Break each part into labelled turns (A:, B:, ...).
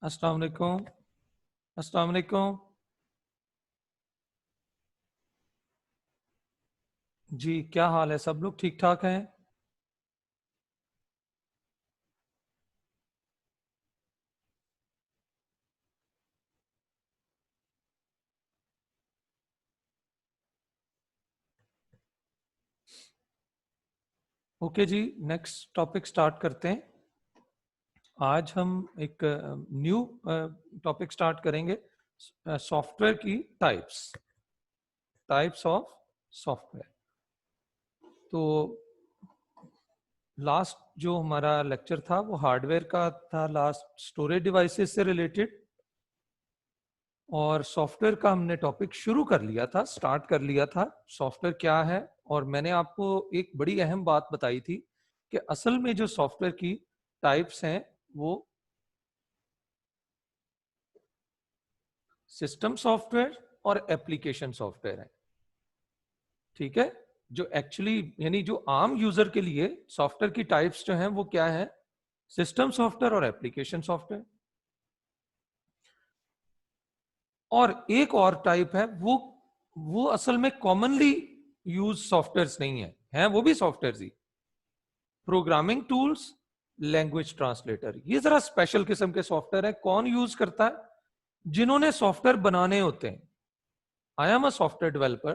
A: अस्सलाम वालेकुम। अस्सलाम वालेकुम। जी, क्या हाल है? सब लोग ठीक ठाक हैं? ओके जी, नेक्स्ट टॉपिक स्टार्ट करते हैं। आज हम एक न्यू टॉपिक स्टार्ट करेंगे। सॉफ्टवेयर की टाइप्स, टाइप्स ऑफ सॉफ्टवेयर। तो लास्ट जो हमारा लेक्चर था वो हार्डवेयर का था, लास्ट स्टोरेज डिवाइसेस से रिलेटेड। और सॉफ्टवेयर का हमने टॉपिक शुरू कर लिया था, स्टार्ट कर लिया था, सॉफ्टवेयर क्या है। और मैंने आपको एक बड़ी अहम बात बताई थी कि असल में जो सॉफ्टवेयर की टाइप्स हैं वो सिस्टम सॉफ्टवेयर और एप्लीकेशन सॉफ्टवेयर है। ठीक है, जो एक्चुअली यानी जो आम यूजर के लिए सॉफ्टवेयर की टाइप्स जो हैं वो क्या है? सिस्टम सॉफ्टवेयर और एप्लीकेशन सॉफ्टवेयर। और एक और टाइप है वो असल में कॉमनली यूज सॉफ्टवेयर्स नहीं है, हैं वो भी सॉफ्टवेयर ही। प्रोग्रामिंग टूल्स, लैंग्वेज ट्रांसलेटर, ये जरा स्पेशल किस्म के सॉफ्टवेयर है। कौन यूज करता है? जिन्होंने सॉफ्टवेयर बनाने होते हैं। I am a software developer,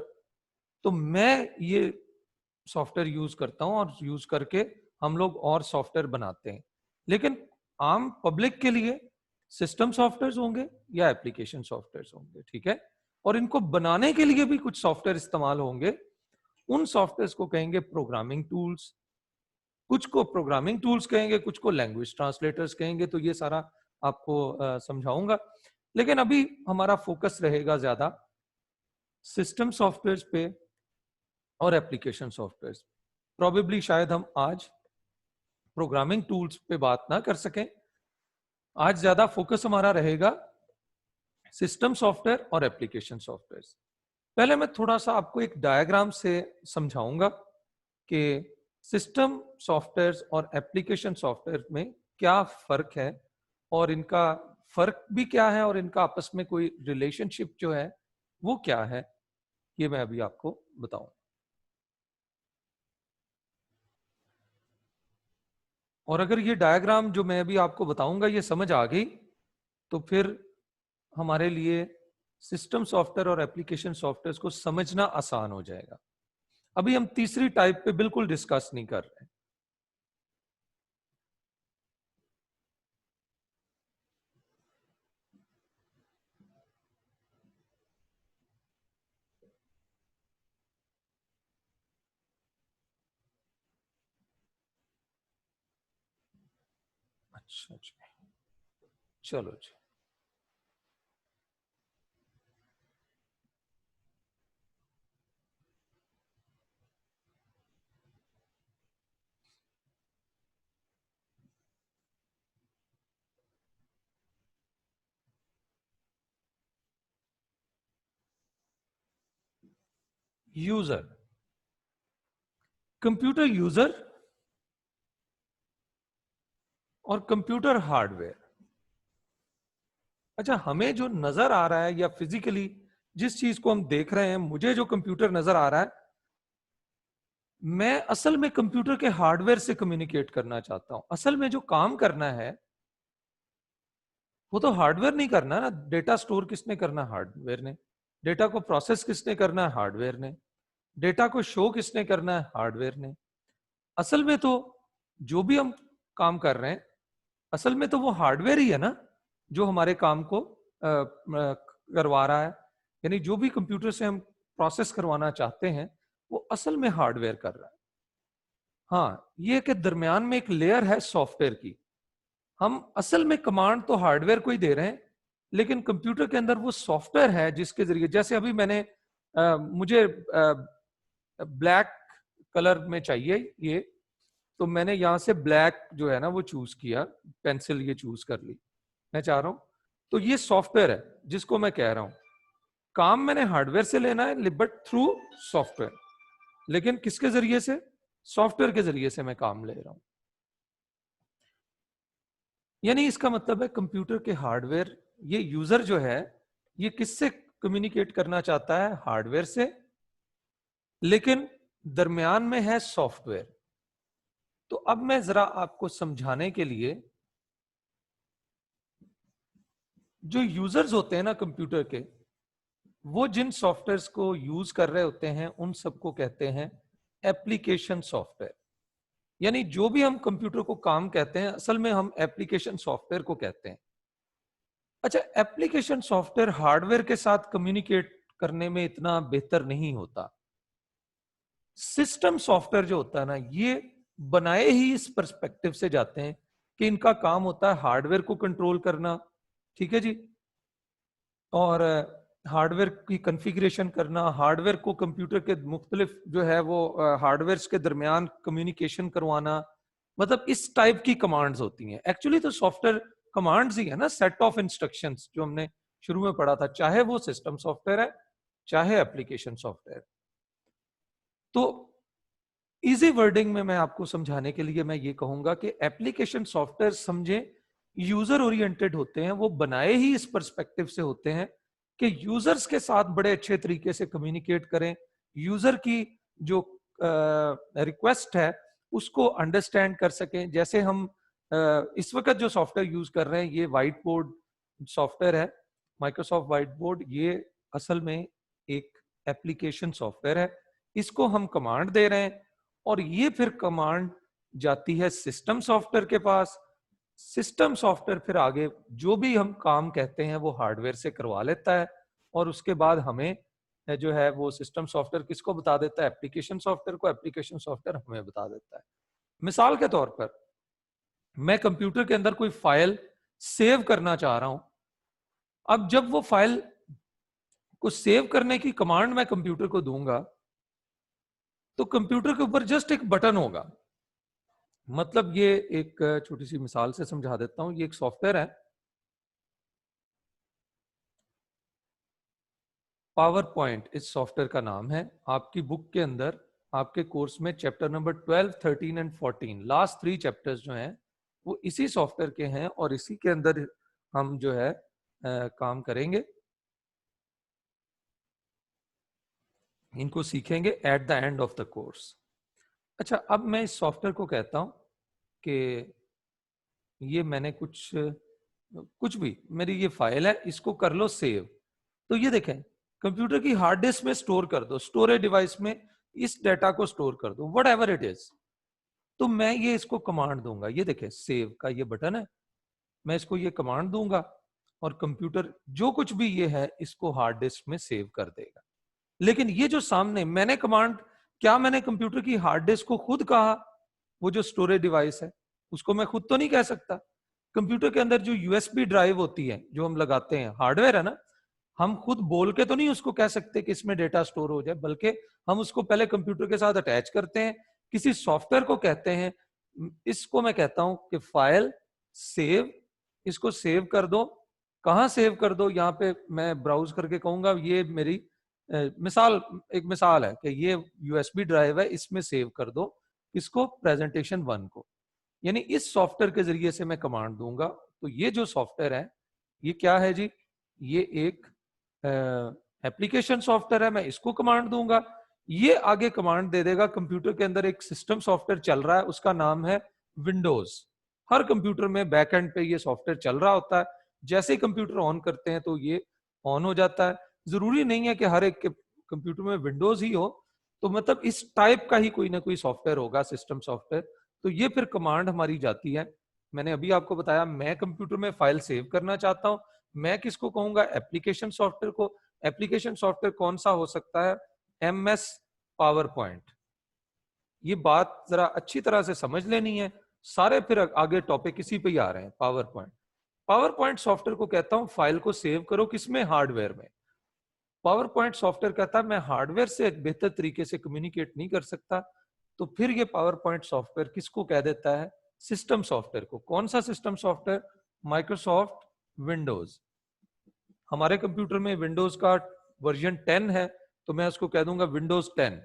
A: तो मैं ये सॉफ्टवेयर यूज करता हूं और यूज करके हम लोग और सॉफ्टवेयर बनाते हैं। लेकिन आम पब्लिक के लिए सिस्टम सॉफ्टवेयर होंगे या एप्लीकेशन सॉफ्टवेयर होंगे। ठीक है, और इनको बनाने के लिए भी कुछ सॉफ्टवेयर इस्तेमाल होंगे। उन सॉफ्टवेयर को कहेंगे प्रोग्रामिंग टूल्स, कुछ को प्रोग्रामिंग टूल्स कहेंगे, कुछ को लैंग्वेज ट्रांसलेटर्स कहेंगे। तो ये सारा आपको समझाऊंगा। लेकिन अभी हमारा फोकस रहेगा ज्यादा सिस्टम सॉफ्टवेयर पे और एप्लीकेशन सॉफ्टवेयर। प्रोबेबली शायद हम आज प्रोग्रामिंग टूल्स पे बात ना कर सकें। आज ज्यादा फोकस हमारा रहेगा सिस्टम सॉफ्टवेयर और एप्लीकेशन सॉफ्टवेयर। पहले मैं थोड़ा सा आपको एक डायग्राम से समझाऊंगा कि सिस्टम सॉफ्टवेयर और एप्लीकेशन सॉफ्टवेयर में क्या फर्क है, और इनका फर्क भी क्या है, और इनका आपस में कोई रिलेशनशिप जो है वो क्या है, ये मैं अभी आपको बताऊं। और अगर ये डायग्राम जो मैं अभी आपको बताऊंगा ये समझ आ गई, तो फिर हमारे लिए सिस्टम सॉफ्टवेयर और एप्लीकेशन सॉफ्टवेयर को समझना आसान हो जाएगा। अभी हम तीसरी टाइप पे बिल्कुल डिस्कस नहीं कर रहे हैं। अच्छा जी, चलो जी। यूजर, कंप्यूटर यूजर और कंप्यूटर हार्डवेयर। अच्छा, हमें जो नजर आ रहा है या फिजिकली जिस चीज को हम देख रहे हैं, मुझे जो कंप्यूटर नजर आ रहा है, मैं असल में कंप्यूटर के हार्डवेयर से कम्युनिकेट करना चाहता हूं। असल में जो काम करना है वो तो हार्डवेयर नहीं करना ना। डेटा स्टोर किसने करना? हार्डवेयर ने। डेटा को प्रोसेस किसने करना है? हार्डवेयर ने। डेटा को शो किसने करना है? हार्डवेयर ने। असल में तो जो भी हम काम कर रहे हैं, असल में तो वो हार्डवेयर ही है ना, जो हमारे काम को करवा रहा है। यानी जो भी कंप्यूटर से हम प्रोसेस करवाना चाहते हैं वो असल में हार्डवेयर कर रहा है। हाँ, ये कि दरमियान में एक लेयर है सॉफ्टवेयर की। हम असल में कमांड तो हार्डवेयर को ही दे रहे हैं, लेकिन कंप्यूटर के अंदर वो सॉफ्टवेयर है जिसके जरिए, जैसे अभी मैंने मुझे ब्लैक कलर में चाहिए ये, तो मैंने यहां से ब्लैक जो है ना वो चूज किया, पेंसिल ये चूज कर ली, मैं चाह रहा हूं। तो ये सॉफ्टवेयर है जिसको मैं कह रहा हूं। काम मैंने हार्डवेयर से लेना है बट थ्रू सॉफ्टवेयर। लेकिन किसके जरिए से? सॉफ्टवेयर के जरिए से मैं काम ले रहा हूं। यानी इसका मतलब है कंप्यूटर के हार्डवेयर, ये यूजर जो है ये किससे कम्युनिकेट करना चाहता है? हार्डवेयर से, लेकिन दरमियान में है सॉफ्टवेयर। तो अब मैं जरा आपको समझाने के लिए, जो यूजर्स होते हैं ना कंप्यूटर के, वो जिन सॉफ्टवेयर्स को यूज कर रहे होते हैं उन सबको कहते हैं एप्लीकेशन सॉफ्टवेयर। यानी जो भी हम कंप्यूटर को काम कहते हैं, असल में हम एप्लीकेशन सॉफ्टवेयर को कहते हैं। अच्छा, एप्लीकेशन सॉफ्टवेयर हार्डवेयर के साथ कम्युनिकेट करने में इतना बेहतर नहीं होता। सिस्टम सॉफ्टवेयर जो होता है ना, ये बनाए ही इस पर्सपेक्टिव से जाते हैं कि इनका काम होता है हार्डवेयर को कंट्रोल करना, ठीक है जी, और हार्डवेयर की कॉन्फ़िगरेशन करना, हार्डवेयर को कंप्यूटर के मुख्तलिफ जो है वो हार्डवेयर के दरमियान कम्युनिकेशन करवाना, मतलब इस टाइप की कमांड्स होती हैं। एक्चुअली तो सॉफ्टवेयर कमांड्स ही है ना, सेट ऑफ इंस्ट्रक्शंस जो हमने शुरू में पढ़ा था, चाहे वो सिस्टम सॉफ्टवेयर है चाहे एप्लीकेशन सॉफ्टवेयर। तो इजी वर्डिंग में मैं आपको समझाने के लिए मैं ये कहूंगा कि एप्लीकेशन सॉफ्टवेयर समझे यूजर ओरिएंटेड होते हैं, वो बनाए ही इस पर्सपेक्टिव से होते हैं कि यूजर्स के साथ बड़े अच्छे तरीके से कम्युनिकेट करें, यूजर की जो रिक्वेस्ट है उसको अंडरस्टैंड कर सकें। जैसे हम इस वक्त जो सॉफ्टवेयर यूज कर रहे हैं, ये व्हाइट बोर्ड सॉफ्टवेयर है, माइक्रोसॉफ्ट व्हाइट बोर्ड, ये असल में एक एप्लीकेशन सॉफ्टवेयर है। इसको हम कमांड दे रहे हैं और ये फिर कमांड जाती है सिस्टम सॉफ्टवेयर के पास। सिस्टम सॉफ्टवेयर फिर आगे जो भी हम काम कहते हैं वो हार्डवेयर से करवा लेता है, और उसके बाद हमें जो है वो सिस्टम सॉफ्टवेयर किसको बता देता है? एप्लीकेशन सॉफ्टवेयर को, एप्लीकेशन सॉफ्टवेयर हमें बता देता है। मिसाल के तौर पर मैं कंप्यूटर के अंदर कोई फाइल सेव करना चाह रहा हूं। अब जब वो फाइल को सेव करने की कमांड मैं कंप्यूटर को दूंगा, तो कंप्यूटर के ऊपर जस्ट एक बटन होगा। मतलब ये एक छोटी सी मिसाल से समझा देता हूं। ये एक सॉफ्टवेयर है, पावर पॉइंट इस सॉफ्टवेयर का नाम है। आपकी बुक के अंदर आपके कोर्स में chapter number 12, 13 and 14, last 3 chapters जो हैं वो इसी सॉफ्टवेयर के हैं, और इसी के अंदर हम जो है काम करेंगे, इनको सीखेंगे at the end of the course. अच्छा, अब मैं इस सॉफ्टवेयर को कहता हूं कि ये मैंने कुछ भी मेरी ये फाइल है, इसको कर लो सेव। तो ये देखें, कंप्यूटर की हार्ड डिस्क में स्टोर कर दो, स्टोरेज डिवाइस में इस डेटा को स्टोर कर दो, वट एवर इट इज। तो मैं ये इसको कमांड दूंगा, ये देखें सेव का ये बटन है, मैं इसको ये कमांड दूंगा और कंप्यूटर जो कुछ भी ये है इसको हार्ड डिस्क में सेव कर देगा। लेकिन ये जो सामने मैंने कमांड, क्या मैंने कंप्यूटर की हार्ड डिस्क को खुद कहा? वो जो स्टोरेज डिवाइस है उसको मैं खुद तो नहीं कह सकता। कंप्यूटर के अंदर जो यूएसबी ड्राइव होती है जो हम लगाते हैं, हार्डवेयर है ना, हम खुद बोल के तो नहीं उसको कह सकते कि इसमें डेटा स्टोर हो जाए, बल्कि हम उसको पहले कंप्यूटर के साथ अटैच करते हैं, किसी सॉफ्टवेयर को कहते हैं। इसको मैं कहता हूं कि फाइल सेव, इसको सेव कर दो। कहां सेव कर दो? यहां पे मैं ब्राउज करके कहूंगा ये मेरी मिसाल, एक मिसाल है कि ये यूएसबी ड्राइव है, इसमें सेव कर दो। इसको प्रेजेंटेशन 1 को, यानी इस सॉफ्टवेयर के जरिए से मैं कमांड दूंगा। तो ये जो सॉफ्टवेयर है ये क्या है जी? ये एक एप्लीकेशन सॉफ्टवेयर है, मैं इसको कमांड दूंगा, ये आगे कमांड दे देगा। कंप्यूटर के अंदर एक सिस्टम सॉफ्टवेयर चल रहा है, उसका नाम है विंडोज। हर कंप्यूटर में बैकएंड पे ये सॉफ्टवेयर चल रहा होता है। जैसे ही कंप्यूटर ऑन करते हैं तो ये ऑन हो जाता है। जरूरी नहीं है कि हर एक के कंप्यूटर में विंडोज ही हो, तो मतलब इस टाइप का ही कोई ना कोई सॉफ्टवेयर होगा, सिस्टम सॉफ्टवेयर। तो ये फिर कमांड हमारी जाती है। मैंने अभी आपको बताया, मैं कंप्यूटर में फाइल सेव करना चाहता हूं, मैं किसको कहूंगा? एप्लीकेशन सॉफ्टवेयर को। एप्लीकेशन सॉफ्टवेयर कौन सा हो सकता है? MS power point. ये बात जरा अच्छी तरह से समझ लेनी है, सारे फिर आगे टॉपिक इसी पे ही आ रहे हैं। Power point, power point software को कहता हूं फाइल को सेव करो, किसमें? हार्डवेयर में। पावर पॉइंट सॉफ्टवेयर कहता है मैं हार्डवेयर से बेहतर तरीके से कम्युनिकेट नहीं कर सकता, तो फिर ये पावर पॉइंट सॉफ्टवेयर किसको कह देता है? सिस्टम सॉफ्टवेयर को। कौन सा सिस्टम सॉफ्टवेयर? Microsoft Windows. हमारे कंप्यूटर में विंडोज का वर्जन 10 है, तो मैं उसको कह दूंगा विंडोज 10।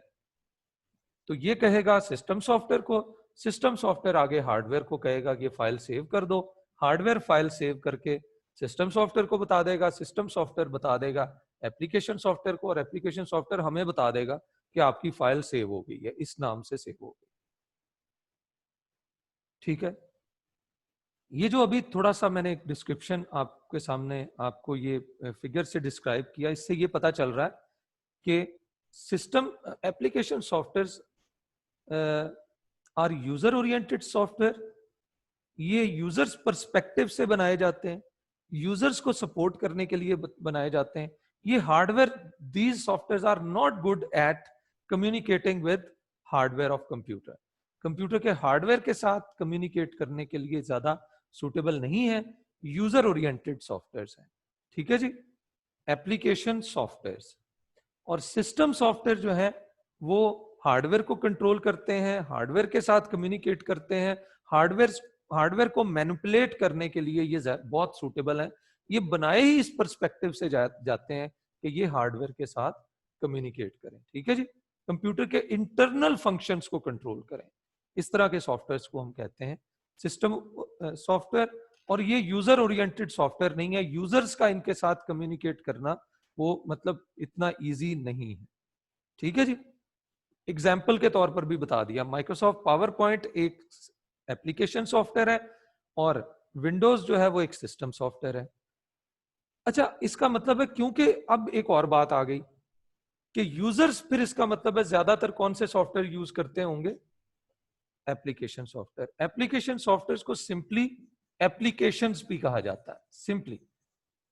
A: तो ये कहेगा सिस्टम सॉफ्टवेयर को, सिस्टम सॉफ्टवेयर आगे हार्डवेयर को कहेगा कि ये फाइल सेव कर दो। हार्डवेयर फाइल सेव करके सिस्टम सॉफ्टवेयर को बता देगा, सिस्टम सॉफ्टवेयर बता देगा एप्लीकेशन सॉफ्टवेयर को, और एप्लीकेशन सॉफ्टवेयर हमें बता देगा कि आपकी फाइल सेव हो गई है, इस नाम से सेव हो गई। ठीक है, ये जो अभी थोड़ा सा मैंने एक डिस्क्रिप्शन आपके सामने आपको ये फिगर से डिस्क्राइब किया, इससे ये पता चल रहा है कि system application software are user oriented software. ये यूजर्स पर्सपेक्टिव से बनाए जाते हैं, यूजर्स को सपोर्ट करने के लिए बनाए जाते हैं। ये hardware, these software are not good at communicating with hardware of computer. Computer के हार्डवेयर के साथ कम्युनिकेट करने के लिए ज्यादा सूटेबल नहीं है, यूजर ओरिएंटेड सॉफ्टवेयर हैं। ठीक है जी, एप्लीकेशन सॉफ्टवेयर और सिस्टम सॉफ्टवेयर जो है वो हार्डवेयर को कंट्रोल करते हैं, हार्डवेयर के साथ कम्युनिकेट करते हैं, हार्डवेयर को मैनिपुलेट करने के लिए ये बहुत सूटेबल है। ये बनाए ही इस पर्सपेक्टिव से जाते हैं कि ये हार्डवेयर के साथ कम्युनिकेट करें। ठीक है जी, कंप्यूटर के इंटरनल फंक्शंस को कंट्रोल करें, इस तरह के सॉफ्टवेयर को हम कहते हैं सिस्टम सॉफ्टवेयर। और ये यूजर ओरिएंटेड सॉफ्टवेयर नहीं है, यूजर्स का इनके साथ कम्युनिकेट करना वो मतलब इतना इजी नहीं है। ठीक है जी, एग्जाम्पल के तौर पर भी बता दिया, माइक्रोसॉफ्ट पावर पॉइंट एक एप्लीकेशन सॉफ्टवेयर है और विंडोज जो है वो एक सिस्टम सॉफ्टवेयर है। अच्छा, इसका मतलब है, क्योंकि अब एक और बात आ गई कि यूजर्स, फिर इसका मतलब है ज्यादातर कौन से सॉफ्टवेयर यूज करते होंगे, एप्लीकेशन सॉफ्टवेयर। एप्लीकेशन सॉफ्टवेयर को सिंपली एप्लीकेशंस भी कहा जाता है, सिंपली,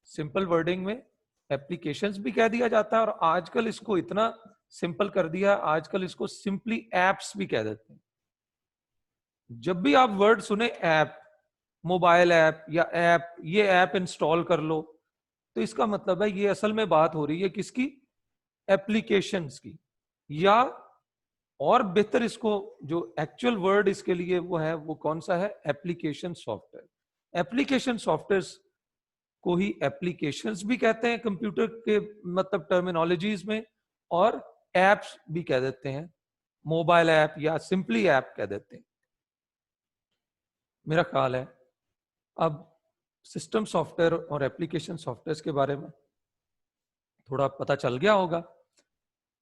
A: सिंपल वर्डिंग में एप्लीकेशंस भी कह दिया जाता है, और आजकल इसको इतना सिंपल कर दिया, आजकल इसको सिंपली एप्स भी कह देते हैं। जब भी आप वर्ड सुने ऐप, मोबाइल ऐप या ऐप, ये ऐप इंस्टॉल कर लो, तो इसका मतलब है ये असल में बात हो रही है किसकी, एप्लीकेशंस की। या और बेहतर इसको जो एक्चुअल वर्ड इसके लिए वो है, वो कौन सा है, एप्लीकेशन सॉफ्टवेयर। एप्लीकेशन सॉफ्टवेयर को ही एप्लीकेशंस भी कहते हैं कंप्यूटर के मतलब टर्मिनोलॉजीज में, और एप्स भी कह देते हैं, मोबाइल ऐप या सिंपली ऐप कह देते हैं। मेरा ख्याल है अब सिस्टम सॉफ्टवेयर और एप्लीकेशन सॉफ्टवेयर के बारे में थोड़ा पता चल गया होगा।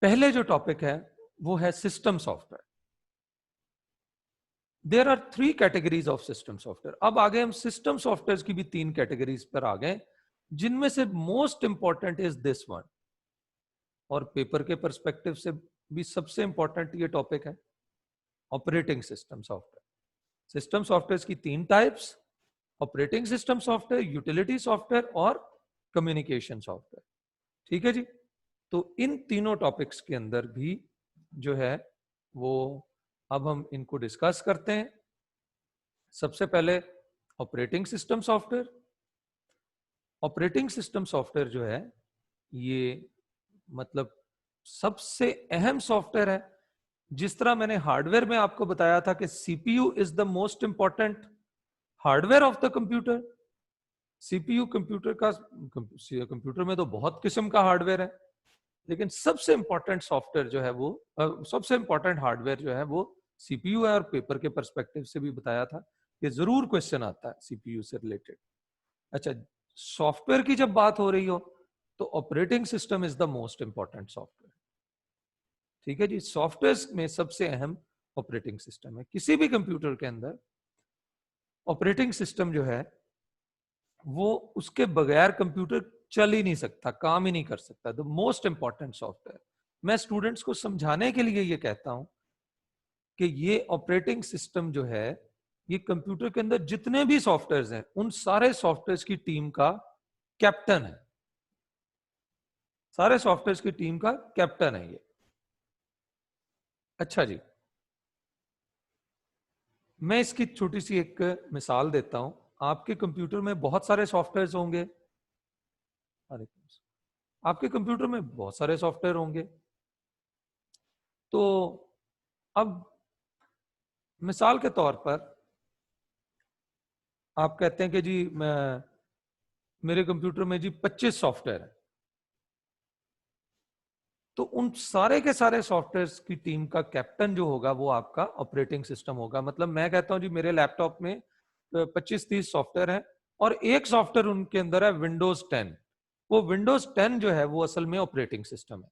A: पहले जो टॉपिक है वो है system software. There are 3 categories of system software. अब आगे हम सिस्टम सॉफ्टवेयर की भी 3 कैटेगरीज पर आ गए, जिनमें से most important is this one, और पेपर के पर्सपेक्टिव से भी सबसे इंपॉर्टेंट ये टॉपिक है, operating system software. System software की 3 types, operating system software, utility software और कम्युनिकेशन सॉफ्टवेयर। ठीक है जी, तो इन तीनों टॉपिक्स के अंदर भी जो है वो अब हम इनको डिस्कस करते हैं। सबसे पहले operating system software. Operating system software जो है ये मतलब सबसे अहम सॉफ्टवेयर है। जिस तरह मैंने हार्डवेयर में आपको बताया था कि CPU is the most important hardware of the computer. CPU computer में तो बहुत किस्म का हार्डवेयर है, लेकिन सबसे इंपॉर्टेंट सॉफ्टवेयर जो है वो सबसे इंपॉर्टेंट हार्डवेयर जो है वो सीपीयू है। और पेपर के पर्सपेक्टिव से भी बताया था कि जरूर क्वेश्चन आता है सीपीयू से रिलेटेड। अच्छा, सॉफ्टवेयर की जब बात हो रही हो तो operating system is the most important software. ठीक है जी, सॉफ्टवेयर में सबसे अहम ऑपरेटिंग सिस्टम है। किसी भी कंप्यूटर के अंदर ऑपरेटिंग सिस्टम जो है वो उसके बगैर कंप्यूटर चल ही नहीं सकता, काम ही नहीं कर सकता। The most important software. मैं स्टूडेंट्स को समझाने के लिए ये कहता हूं कि ये ऑपरेटिंग सिस्टम जो है ये कंप्यूटर के अंदर जितने भी सॉफ्टवेयर हैं उन सारे सॉफ्टवेयर की टीम का कैप्टन है। सारे सॉफ्टवेयर की टीम का कैप्टन है ये। अच्छा जी, मैं इसकी छोटी सी एक मिसाल देता हूं। आपके कंप्यूटर में बहुत सारे सॉफ्टवेयर होंगे, आपके कंप्यूटर में बहुत सारे सॉफ्टवेयर होंगे। तो अब मिसाल के तौर पर आप कहते हैं कि जी मेरे कंप्यूटर में जी 25 सॉफ्टवेयर है, तो उन सारे के सारे सॉफ्टवेयर की टीम का कैप्टन जो होगा वो आपका ऑपरेटिंग सिस्टम होगा। मतलब मैं कहता हूं जी मेरे लैपटॉप में 25-30 सॉफ्टवेयर हैं और एक सॉफ्टवेयर उनके अंदर है विंडोज 10। वो विंडोज 10 जो है वो असल में ऑपरेटिंग सिस्टम है।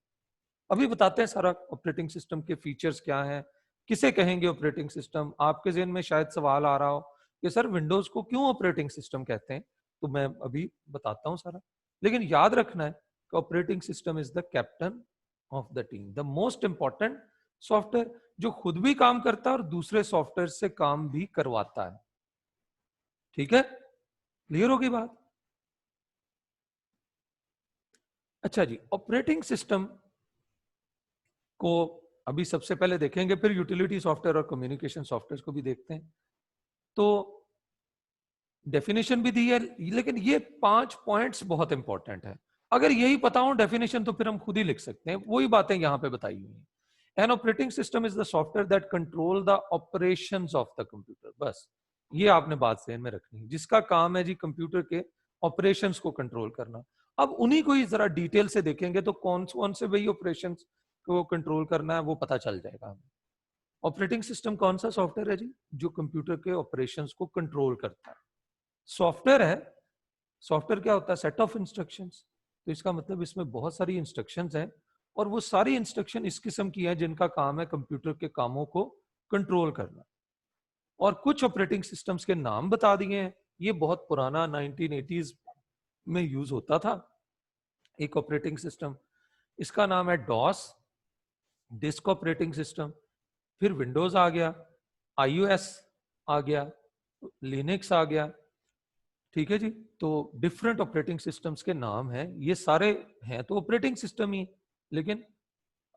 A: अभी बताते हैं सारा ऑपरेटिंग सिस्टम के फीचर्स क्या हैं, किसे कहेंगे ऑपरेटिंग सिस्टम। आपके ज़हन में शायद सवाल आ रहा हो कि सर विंडोज को क्यों ऑपरेटिंग सिस्टम कहते हैं, तो मैं अभी बताता हूं सारा। लेकिन याद रखना है कि operating system is the captain of the team, the most important software जो खुद भी काम करता है और दूसरे सॉफ्टवेयर से काम भी करवाता है। ठीक है, क्लियर होगी बात? अच्छा जी, ऑपरेटिंग सिस्टम को अभी सबसे पहले देखेंगे, फिर यूटिलिटी सॉफ्टवेयर और कम्युनिकेशन सॉफ्टवेयर को भी देखते हैं। तो डेफिनेशन भी दी है, लेकिन ये 5 पॉइंट्स बहुत इंपॉर्टेंट है। अगर यही पता हो डेफिनेशन तो फिर हम खुद ही लिख सकते हैं, वही बातें यहां पे बताई हुई हैं। An operating system is the software that control the operations of the computer. बस ये आपने बात ज़हन में रखनी है, जिसका काम है जी कंप्यूटर के ऑपरेशंस को कंट्रोल करना। अब उन्हीं को ही जरा डिटेल से देखेंगे तो कौन कौन से वही ऑपरेशंस को कंट्रोल करना है वो पता चल जाएगा हमें। ऑपरेटिंग सिस्टम कौन सा सॉफ्टवेयर है जी जो कंप्यूटर के ऑपरेशंस को कंट्रोल करता है? सॉफ्टवेयर है। सॉफ्टवेयर क्या होता है? Set of instructions. तो इसका मतलब इसमें बहुत सारी इंस्ट्रक्शंस हैं और वो सारी इंस्ट्रक्शन इस किस्म की हैं जिनका काम है कंप्यूटर के कामों को कंट्रोल करना। और कुछ ऑपरेटिंग सिस्टम्स के नाम बता दिए हैं। ये बहुत पुराना 1980s में यूज होता था एक ऑपरेटिंग सिस्टम, इसका नाम है डॉस, डिस्क ऑपरेटिंग सिस्टम। फिर विंडोज आ गया, आईओएस आ गया, लिनक्स आ गया। ठीक है जी, तो डिफरेंट ऑपरेटिंग सिस्टम्स के नाम हैं, ये सारे हैं तो ऑपरेटिंग सिस्टम ही, लेकिन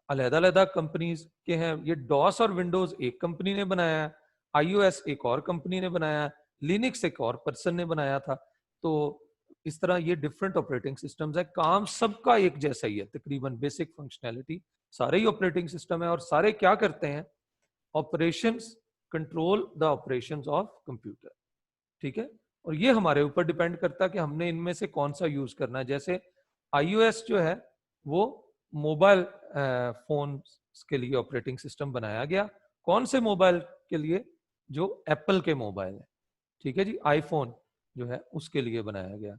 A: अलग-अलग कंपनीज के हैं। ये डॉस और विंडोज एक कंपनी ने बनाया है, आईओएस एक और कंपनी ने बनाया है, लिनक्स एक और पर्सन ने बनाया था। तो इस तरह ये डिफरेंट ऑपरेटिंग सिस्टम्स है, काम सबका एक जैसा ही है, तकरीबन बेसिक फंक्शनैलिटी सारे ही ऑपरेटिंग सिस्टम है और सारे क्या करते हैं? Operations, control the operations of computer. ठीक है, और ये हमारे ऊपर डिपेंड करता है कि हमने इनमें से कौन सा यूज करना है। जैसे आईओएस जो है वो मोबाइल फोन के लिए ऑपरेटिंग सिस्टम बनाया गया। कौन से मोबाइल के लिए? जो एप्पल के मोबाइल है। ठीक है जी, आईफोन जो है उसके लिए बनाया गया।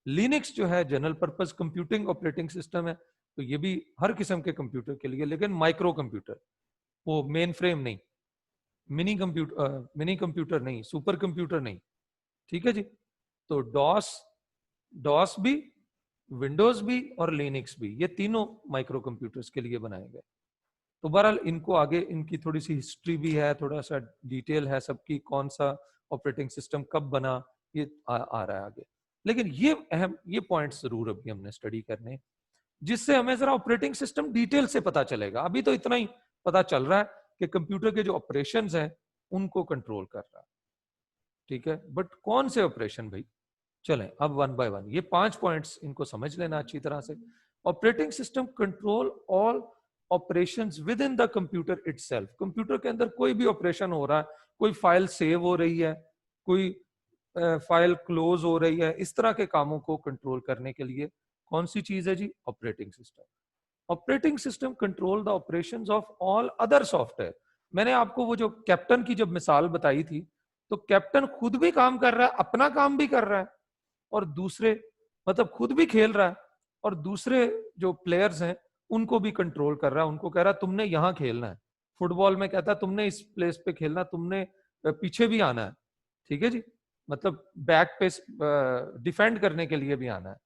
A: लिनक्स जो है general purpose computing operating system है, तो ये भी हर किस्म के कंप्यूटर के लिए, लेकिन माइक्रो कंप्यूटर, वो मेन फ्रेम नहीं, मिनी कंप्यूटर नहीं, सुपर कंप्यूटर नहीं। ठीक है जी, तो डॉस डॉस भी, विंडोज भी और लिनक्स भी, ये तीनों माइक्रो कंप्यूटर्स के लिए बनाए गए। तो बहरहाल इनको आगे इनकी थोड़ी सी हिस्ट्री भी है, थोड़ा सा डिटेल है सबकी, कौन सा ऑपरेटिंग सिस्टम कब बना, ये आ रहा है आगे। लेकिन ये अहम, ये पॉइंट्स जरूर अभी हमने स्टडी करने हैं, जिससे हमें जरा ऑपरेटिंग सिस्टम डिटेल से पता चलेगा। अभी तो इतना ही पता चल रहा है कि कंप्यूटर के जो ऑपरेशंस हैं उनको कंट्रोल कर रहा है। ठीक है, बट कौन से ऑपरेशन भाई? चलें अब वन बाय वन, ये 5 पॉइंट्स इनको समझ लेना अच्छी तरह से। Operating system control all operations with in the computer itself. Computer के अंदर कोई भी ऑपरेशन हो रहा है, कोई फाइल सेव हो रही है, कोई फाइल क्लोज हो रही है, इस तरह के कामों को कंट्रोल करने के लिए कौन सी चीज है जी? Operating system. Operating system control the operations of all other software. मैंने आपको वो जो कैप्टन की जब मिसाल बताई थी, तो कैप्टन खुद भी काम कर रहा है, अपना काम भी कर रहा है, और दूसरे, मतलब खुद भी खेल रहा है और दूसरे जो प्लेयर्स हैं उनको भी कंट्रोल कर रहा है, उनको कह रहा है तुमने यहां खेलना है। फुटबॉल में कहता है तुमने इस प्लेस पे खेलना, तुमने पीछे भी आना है। ठीक है जी, मतलब बैक पे डिफेंड करने के लिए भी आना है।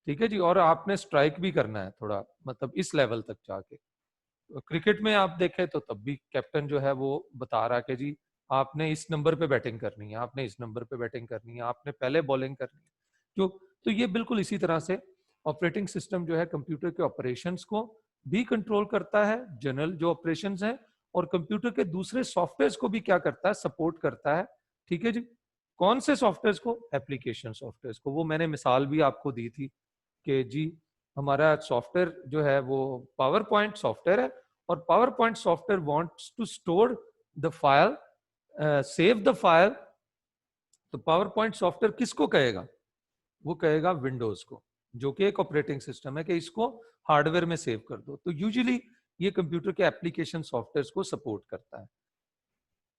A: ठीक है जी, और आपने स्ट्राइक भी करना है थोड़ा, मतलब इस लेवल तक जाके। क्रिकेट में आप देखें तो तब भी कैप्टन जो है वो बता रहा है कि जी आपने इस नंबर पे बैटिंग करनी है, आपने इस नंबर पे बैटिंग करनी है, आपने पहले बॉलिंग करनी है। जो, तो ये बिल्कुल इसी तरह से ऑपरेटिंग सिस्टम जो है कंप्यूटर के ऑपरेशंस को भी कंट्रोल करता है, जनरल जो ऑपरेशंस हैं, और कंप्यूटर के दूसरे सॉफ्टवेयर्स को भी क्या करता है? सपोर्ट करता है। ठीक है जी, कौन से सॉफ्टवेयर्स को? एप्लीकेशन सॉफ्टवेयर्स को। वो मैंने मिसाल भी आपको दी थी कि जी हमारा सॉफ्टवेयर जो है वो पावर पॉइंट सॉफ्टवेयर है, और PowerPoint software wants to store the file, save the file. तो पावर पॉइंट सॉफ्टवेयर किसको कहेगा? वो कहेगा विंडोज को, जो कि एक ऑपरेटिंग सिस्टम है, कि इसको हार्डवेयर में सेव कर दो। तो यूजुअली ये कंप्यूटर के एप्लीकेशन सॉफ्टवेयर को सपोर्ट करता है।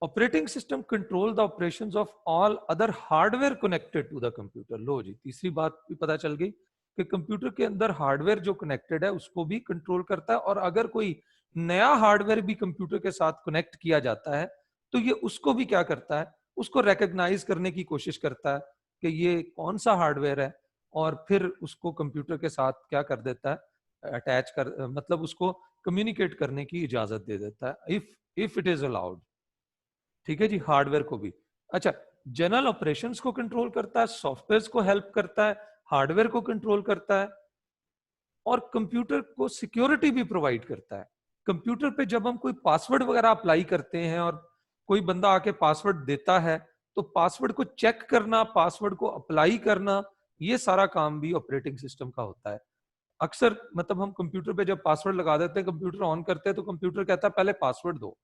A: Operating system control the operations of all other hardware connected to the computer. लो जी, तीसरी बात भी पता चल गई कि कंप्यूटर के अंदर हार्डवेयर जो कनेक्टेड है उसको भी कंट्रोल करता है, और अगर कोई नया हार्डवेयर भी कंप्यूटर के साथ कनेक्ट किया जाता है तो ये उसको भी क्या करता है, उसको रिकॉग्नाइज करने की कोशिश करता है कि ये कौन सा हार्डवेयर है, और फिर उसको कंप्यूटर के साथ क्या कर देता है, अटैच कर, मतलब उसको कम्युनिकेट करने की इजाजत दे देता है, इफ इट इज अलाउड। ठीक है जी, हार्डवेयर को भी। अच्छा, जनरल ऑपरेशंस को कंट्रोल करता है, सॉफ्टवेयर को हेल्प करता है, हार्डवेयर को कंट्रोल करता है, और कंप्यूटर को सिक्योरिटी भी प्रोवाइड करता है। कंप्यूटर पे जब हम कोई पासवर्ड वगैरह अप्लाई करते हैं और कोई बंदा आके पासवर्ड देता है, तो पासवर्ड को चेक करना, पासवर्ड को अप्लाई करना, ये सारा काम भी ऑपरेटिंग सिस्टम का होता है। अक्सर मतलब हम कंप्यूटर पे जब पासवर्ड लगा देते हैं, कंप्यूटर ऑन करते हैं, तो कंप्यूटर कहता है पहले पासवर्ड दो,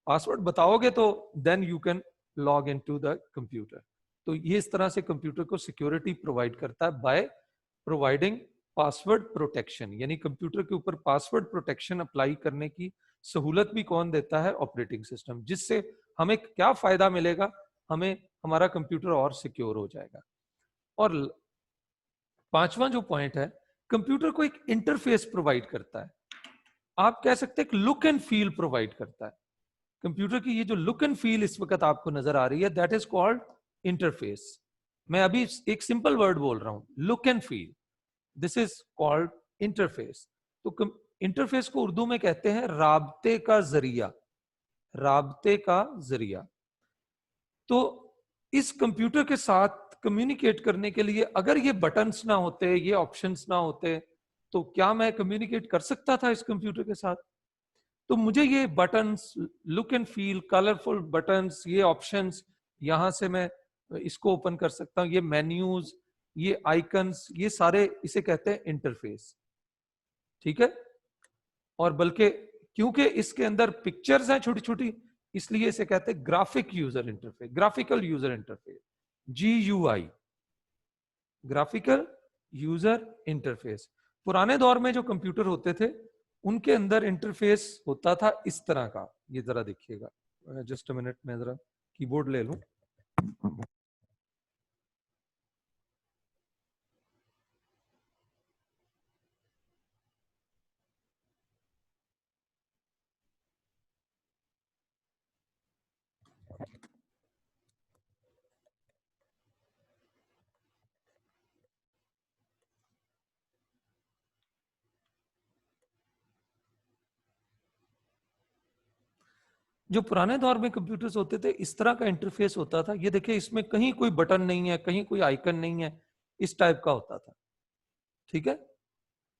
A: पासवर्ड बताओगे तो then you can log in to the computer. तो ये इस तरह से कंप्यूटर को सिक्योरिटी प्रोवाइड करता है बाय प्रोवाइडिंग पासवर्ड प्रोटेक्शन, यानी कंप्यूटर के ऊपर पासवर्ड प्रोटेक्शन अप्लाई करने की सहूलत भी कौन देता है, ऑपरेटिंग सिस्टम, जिससे हमें क्या फायदा मिलेगा, हमें हमारा कंप्यूटर और सिक्योर हो जाएगा। और पांचवा जो पॉइंट है, कंप्यूटर को एक इंटरफेस प्रोवाइड करता है, आप कह सकते हैं कि लुक एंड फील प्रोवाइड करता है। कंप्यूटर की ये जो लुक एंड फील इस वक्त आपको नजर आ रही है, दैट इज कॉल्ड इंटरफेस। मैं अभी एक सिंपल वर्ड बोल रहा हूं, look and feel, this is called interface. तो इंटरफेस को उर्दू में कहते हैं राबते का जरिया, राबते का जरिया। तो इस कंप्यूटर के साथ कम्युनिकेट करने के लिए अगर ये बटन्स ना होते, ये ऑप्शंस ना होते, तो क्या मैं कम्युनिकेट कर सकता था इस कंप्यूटर के साथ? तो मुझे ये buttons, look and feel, colourful buttons, ये ऑप्शंस, यहां से मैं इसको ओपन कर सकता हूं, ये मेन्यूज, ये आइकन्स, ये सारे इसे कहते हैं इंटरफेस। ठीक है, और बल्कि क्योंकि इसके अंदर पिक्चर्स हैं छोटी छोटी, इसलिए इसे कहते हैं graphic user interface, graphical user interface, GUI, graphical user interface. पुराने दौर में जो कंप्यूटर होते थे उनके अंदर इंटरफेस होता था इस तरह का, ये जरा देखिएगा, जस्ट अ मिनट में जरा कीबोर्ड ले लूं। जो पुराने दौर में कंप्यूटर्स होते थे इस तरह का इंटरफेस होता था, ये देखिए इसमें कहीं कोई बटन नहीं है, कहीं कोई आइकन नहीं है, इस टाइप का होता था। ठीक है,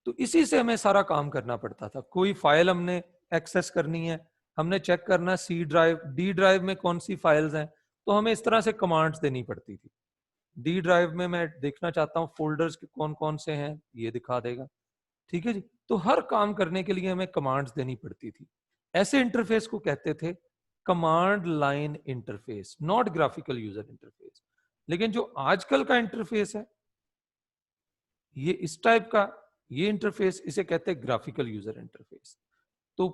A: तो इसी से हमें सारा काम करना पड़ता था। कोई फाइल हमने एक्सेस करनी है, हमने चेक करना C ड्राइव, D ड्राइव में कौन सी फाइल्स हैं, तो हमें इस तरह से कमांड्स देनी पड़ती थी। D ड्राइव में मैं देखना चाहता हूँ फोल्डर्स के कौन कौन से हैं, ये दिखा देगा। ठीक है जी, तो हर काम करने के लिए हमें कमांड्स देनी पड़ती थी। ऐसे इंटरफेस को कहते थे command line interface, not graphical user interface. लेकिन जो आजकल का इंटरफेस है ये इस टाइप का, ये इंटरफेस, इसे कहते हैं ग्राफिकल यूजर इंटरफेस। तो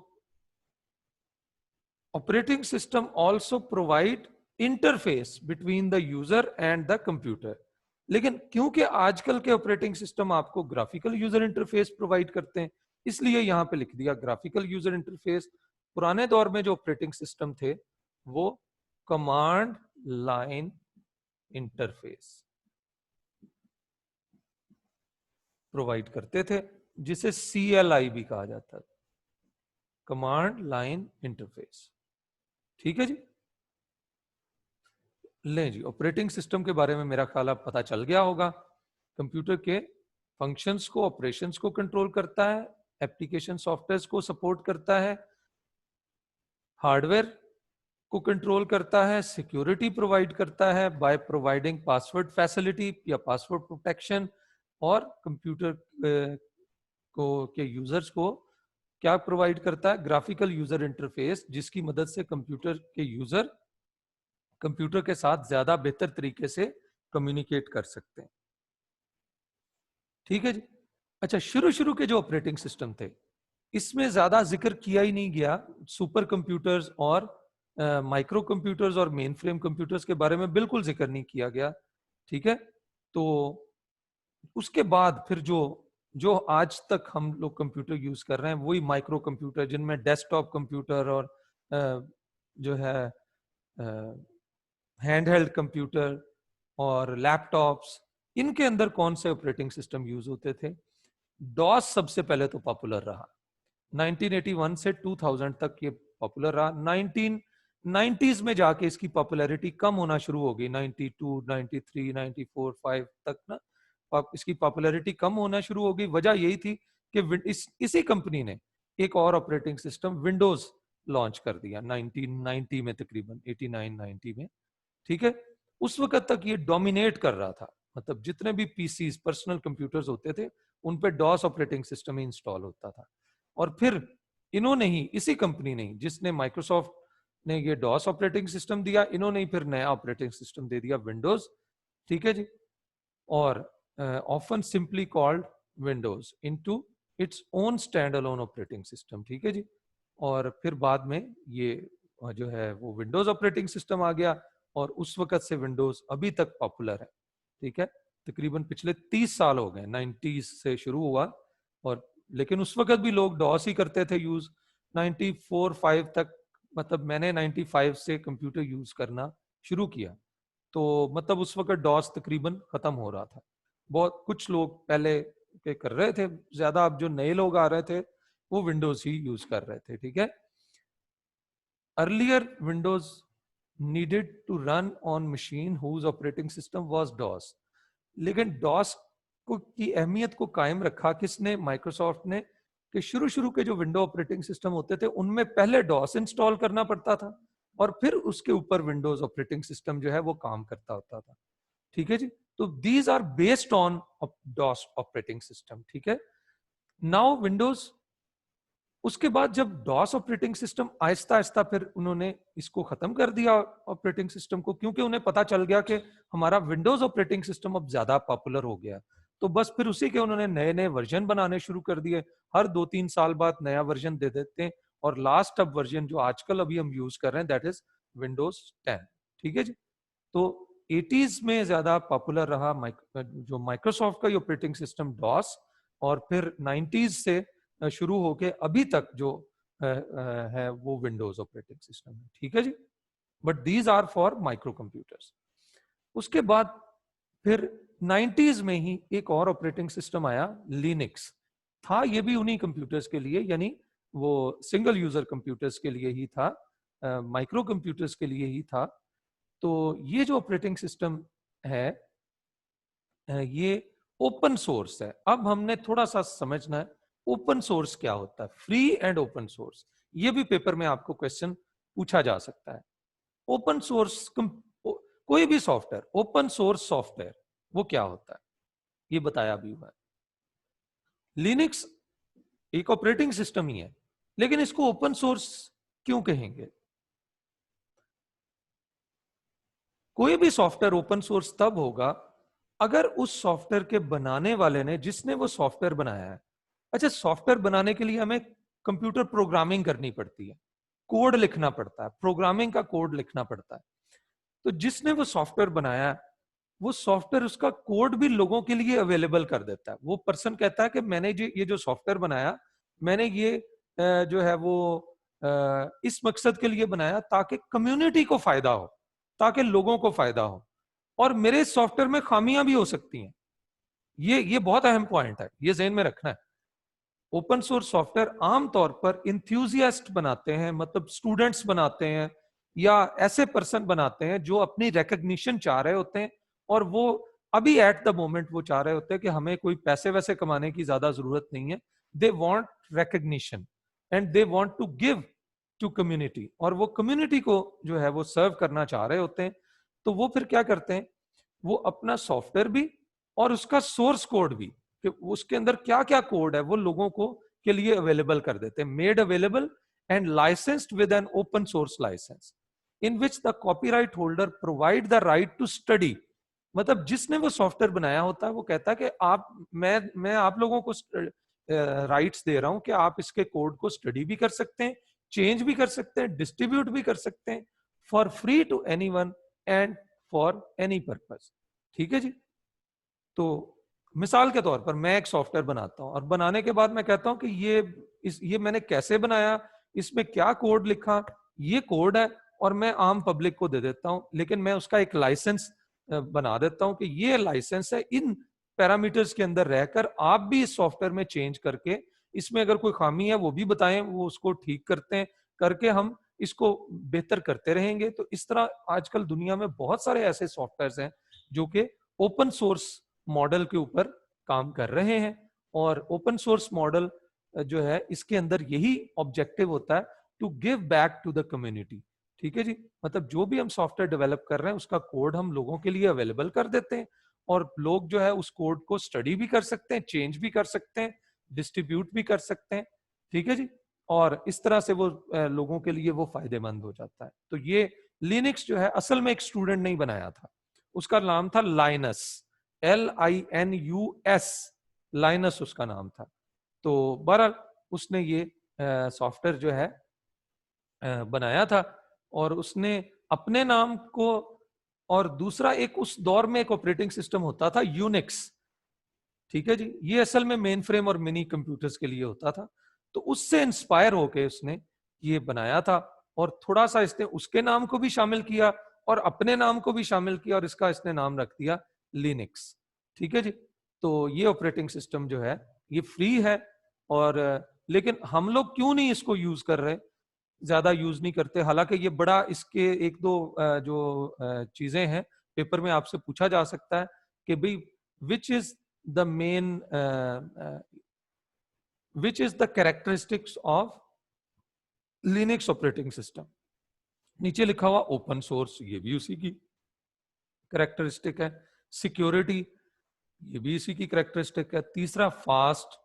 A: operating system also provide interface between the user and the computer. लेकिन क्योंकि आजकल के ऑपरेटिंग सिस्टम आपको ग्राफिकल यूजर इंटरफेस प्रोवाइड करते हैं, इसलिए यहां पे लिख दिया ग्राफिकल यूजर इंटरफेस। पुराने दौर में जो ऑपरेटिंग सिस्टम थे वो कमांड लाइन इंटरफेस प्रोवाइड करते थे, जिसे CLI भी कहा जाता था, कमांड लाइन इंटरफेस। ठीक है जी, लें जी, ऑपरेटिंग सिस्टम के बारे में मेरा ख्याल अब पता चल गया होगा। कंप्यूटर के फंक्शंस को, ऑपरेशंस को कंट्रोल करता है, एप्लीकेशन सॉफ्टवेयर को सपोर्ट करता है, हार्डवेयर को कंट्रोल करता है, सिक्योरिटी प्रोवाइड करता है बाय प्रोवाइडिंग पासवर्ड फैसिलिटी या पासवर्ड प्रोटेक्शन, और कंप्यूटर को के यूजर्स को क्या प्रोवाइड करता है, ग्राफिकल यूजर इंटरफेस, जिसकी मदद से कंप्यूटर के यूजर कंप्यूटर के साथ ज्यादा बेहतर तरीके से कम्युनिकेट कर सकते हैं। ठीक है जी, अच्छा, शुरू शुरू के जो ऑपरेटिंग सिस्टम थे इसमें ज्यादा जिक्र किया ही नहीं गया सुपर कंप्यूटर्स और माइक्रो कंप्यूटर्स और मेन फ्रेम कंप्यूटर्स के बारे में बिल्कुल जिक्र नहीं किया गया, ठीक है। तो उसके बाद फिर जो जो आज तक हम लोग कंप्यूटर यूज कर रहे हैं वही माइक्रो कंप्यूटर, जिनमें डेस्कटॉप कंप्यूटर और जो है हैंडहेल्ड कंप्यूटर और लैपटॉप्स, इनके अंदर कौन से ऑपरेटिंग सिस्टम यूज होते थे? डॉस सबसे पहले तो पॉपुलर रहा, 1981 से 2000 तक ये पॉपुलर रहा। 1990s में जाके इसकी पॉपुलैरिटी कम होना शुरू हो गई, 92, 93, 94, 5 तक ना इसकी पॉपुलैरिटी कम होना शुरू हो गई। वजह यही थी कि इसी कंपनी ने एक और ऑपरेटिंग सिस्टम विंडोज लॉन्च कर दिया 1990 में, तकरीबन 89-90 में, ठीक है। उस वक्त तक ये डोमिनेट कर रहा था, मतलब जितने भी पीसीज पर्सनल कंप्यूटर्स होते थे उन पे डॉस ऑपरेटिंग सिस्टम ही इंस्टॉल होता था। और फिर इन्होंने ही, इसी कंपनी ने जिसने माइक्रोसॉफ्ट ने ये डॉस ऑपरेटिंग सिस्टम दिया, इन्होंने ही फिर नया ऑपरेटिंग सिस्टम दे दिया विंडोज, ठीक है जी। और often simply called Windows into its own stand alone operating system, ठीक है जी। और फिर बाद में ये जो है वो विंडोज ऑपरेटिंग सिस्टम आ गया और उस वक्त से विंडोज अभी तक पॉपुलर है, ठीक है। तकरीबन पिछले 30 साल हो गए, 90s से शुरू हुआ, और लेकिन उस वक्त भी लोग डॉस ही करते थे यूज 94-5 तक। मतलब मैंने 95 से कंप्यूटर यूज करना शुरू किया, तो मतलब उस वक्त डॉस तकरीबन खत्म हो रहा था। बहुत कुछ लोग पहले के कर रहे थे ज्यादा, अब जो नए लोग आ रहे थे वो विंडोज ही यूज कर रहे थे, ठीक है। Earlier Windows needed to run on machine whose operating system was DOS। लेकिन DOS को की अहमियत को कायम रखा किसने? माइक्रोसॉफ्ट ने, कि शुरू शुरू के जो विंडो ऑपरेटिंग सिस्टम होते थे उनमें पहले DOS इंस्टॉल करना पड़ता था और फिर उसके ऊपर विंडोज ऑपरेटिंग सिस्टम जो है वो काम करता होता था, ठीक है जी। तो these are based on DOS operating system, ठीक है। नाउ विंडोज, उसके बाद जब DOS operating system Aahista Aahista फिर उन्होंने इसको खत्म कर दिया ऑपरेटिंग सिस्टम को, क्योंकि उन्हें पता चल गया कि हमारा विंडोज ऑपरेटिंग सिस्टम अब ज्यादा पॉपुलर हो गया, तो बस फिर उसी के उन्होंने नए नए वर्जन बनाने शुरू कर दिए। हर 2-3 साल बाद नया वर्जन दे देते हैं, और लास्ट अब वर्जन जो आजकल अभी हम यूज कर रहे हैं दैट इज विंडोज 10, ठीक है जी। तो 80s में ज्यादा पॉपुलर रहा जो माइक्रोसॉफ्ट का ऑपरेटिंग सिस्टम डॉस, और फिर 90s से शुरू होके अभी तक जो है वो विंडोज ऑपरेटिंग सिस्टम है, ठीक है जी। But these are for microcomputers. उसके बाद फिर 90s में ही एक और ऑपरेटिंग सिस्टम आया, लिनक्स था। ये भी उन्हीं कंप्यूटर्स के लिए, यानी वो सिंगल यूजर कंप्यूटर्स के लिए ही था, माइक्रो कंप्यूटर्स के लिए ही था। तो ये जो ऑपरेटिंग सिस्टम है ये ओपन सोर्स है। अब हमने थोड़ा सा समझना है ओपन सोर्स क्या होता है, फ्री एंड ओपन सोर्स। ये भी पेपर में आपको क्वेश्चन पूछा जा सकता है। ओपन सोर्स कोई भी सॉफ्टवेयर, ओपन सोर्स सॉफ्टवेयर वो क्या होता है ये बताया भी हुआ है। लिनक्स एक ऑपरेटिंग सिस्टम ही है, लेकिन इसको ओपन सोर्स क्यों कहेंगे? कोई भी सॉफ्टवेयर ओपन सोर्स तब होगा अगर उस सॉफ्टवेयर के बनाने वाले ने, जिसने वो सॉफ्टवेयर बनाया है, अच्छा सॉफ्टवेयर बनाने के लिए हमें कंप्यूटर प्रोग्रामिंग करनी पड़ती है, कोड लिखना पड़ता है, प्रोग्रामिंग का कोड लिखना पड़ता है। तो जिसने वो सॉफ्टवेयर बनाया है वो सॉफ्टवेयर, उसका कोड भी लोगों के लिए अवेलेबल कर देता है। वो पर्सन कहता है कि मैंने ये जो सॉफ्टवेयर बनाया, मैंने ये जो है वो इस मकसद के लिए बनाया ताकि कम्युनिटी को फायदा हो, ताकि लोगों को फायदा हो, और मेरे सॉफ्टवेयर में खामियां भी हो सकती हैं। ये बहुत अहम पॉइंट है, ये ज़हन में रखना है। ओपन सोर्स सॉफ्टवेयर आमतौर पर इंथ्यूजियास्ट बनाते हैं, मतलब स्टूडेंट्स बनाते हैं या ऐसे पर्सन बनाते हैं जो अपनी रिकग्निशन चाह रहे होते हैं, और वो अभी एट द मोमेंट वो चाह रहे होते हैं कि हमें कोई पैसे वैसे कमाने की ज्यादा जरूरत नहीं है। They want recognition and they want to give to community, और वो कम्युनिटी को जो है वो सर्व करना चाह रहे होते हैं। तो वो फिर क्या करते हैं, वो अपना सॉफ्टवेयर भी और उसका सोर्स कोड भी, कि उसके अंदर क्या क्या कोड है वो लोगों को के लिए अवेलेबल कर देते हैं, made available and licensed with an open source licence in which the copyright holder provide the right to study. मतलब जिसने वो सॉफ्टवेयर बनाया होता है वो कहता है कि आप मैं आप लोगों को राइट्स दे रहा हूं कि आप इसके कोड को स्टडी भी कर सकते हैं, चेंज भी कर सकते हैं, डिस्ट्रीब्यूट भी कर सकते हैं, for free to anyone and for any purpose. ठीक है जी। तो मिसाल के तौर पर मैं एक सॉफ्टवेयर बनाता हूं और बनाने के बाद मैं कहता हूं कि ये मैंने कैसे बनाया, इसमें क्या कोड लिखा, ये कोड है, और मैं आम पब्लिक को दे देता हूं, लेकिन मैं उसका एक लाइसेंस बना देता हूं कि ये लाइसेंस है, इन पैरामीटर्स के अंदर रहकर आप भी इस सॉफ्टवेयर में चेंज करके इसमें अगर कोई खामी है वो भी बताएं, वो उसको ठीक करते हैं, करके हम इसको बेहतर करते रहेंगे। तो इस तरह आजकल दुनिया में बहुत सारे ऐसे सॉफ्टवेयर हैं जो कि ओपन सोर्स मॉडल के ऊपर काम कर रहे हैं, और ओपन सोर्स मॉडल जो है इसके अंदर यही ऑब्जेक्टिव होता है, to give back to the community. ठीक है जी। मतलब जो भी हम सॉफ्टवेयर डेवलप कर रहे हैं उसका कोड हम लोगों के लिए अवेलेबल कर देते हैं, और लोग जो है उस कोड को स्टडी भी कर सकते हैं, चेंज भी कर सकते हैं, डिस्ट्रीब्यूट भी कर सकते हैं। ठीक है जी। और इस तरह से वो लोगों के लिए वो फायदेमंद हो जाता है। तो ये लिनक्स जो है असल में एक स्टूडेंट नहीं बनाया था, उसका नाम था लाइनस, LINUS, लाइनस उसका नाम था। तो बहरहाल उसने ये सॉफ्टवेयर जो है बनाया था, और उसने अपने नाम को, और दूसरा एक उस दौर में एक ऑपरेटिंग सिस्टम होता था यूनिक्स। ठीक है जी। ये असल में मेन फ्रेम और मिनी कंप्यूटर्स के लिए होता था, तो उससे इंस्पायर होके उसने ये बनाया था, और थोड़ा सा इसने उसके नाम को भी शामिल किया और अपने नाम को भी शामिल किया, और इसका इसने नाम रख दिया लिनक्स। ठीक है जी। तो ये ऑपरेटिंग सिस्टम जो है ये फ्री है, और लेकिन हम लोग क्यों नहीं इसको यूज कर रहे, ज्यादा यूज नहीं करते, हालांकि ये बड़ा, इसके एक दो जो चीजें हैं पेपर में आपसे पूछा जा सकता है कि भाई which is the main which is the characteristics of Linux operating system. नीचे लिखा हुआ ओपन सोर्स, ये भी उसी की कैरेक्टरिस्टिक है। सिक्योरिटी, ये भी इसी की कैरेक्टरिस्टिक है। तीसरा फास्ट,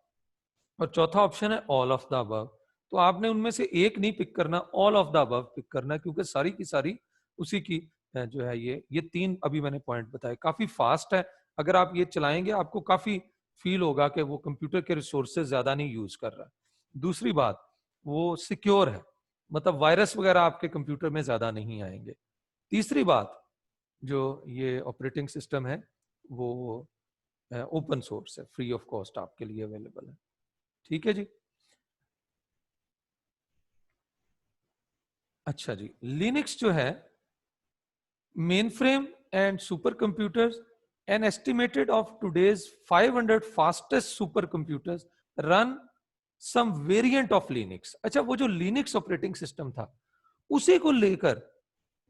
A: और चौथा ऑप्शन है ऑल ऑफ द अबव। तो आपने उनमें से एक नहीं पिक करना, all of the above pick करना, क्योंकि सारी की सारी उसी की जो है ये तीन अभी मैंने पॉइंट बताए। काफी फास्ट है, अगर आप ये चलाएंगे आपको काफी फील होगा कि वो कंप्यूटर के रिसोर्सेज ज्यादा नहीं यूज कर रहा है। दूसरी बात, वो सिक्योर है, मतलब वायरस वगैरह आपके कंप्यूटर में ज्यादा नहीं आएंगे। तीसरी बात, जो ये ऑपरेटिंग सिस्टम है वो ओपन सोर्स है, फ्री ऑफ कॉस्ट आपके लिए अवेलेबल है। ठीक है जी। अच्छा जी, लिनक्स जो है mainframe and supercomputers, an estimated of today's 500 fastest supercomputers run some variant of Linux. अच्छा, वो जो लिनक्स ऑपरेटिंग सिस्टम था उसी को लेकर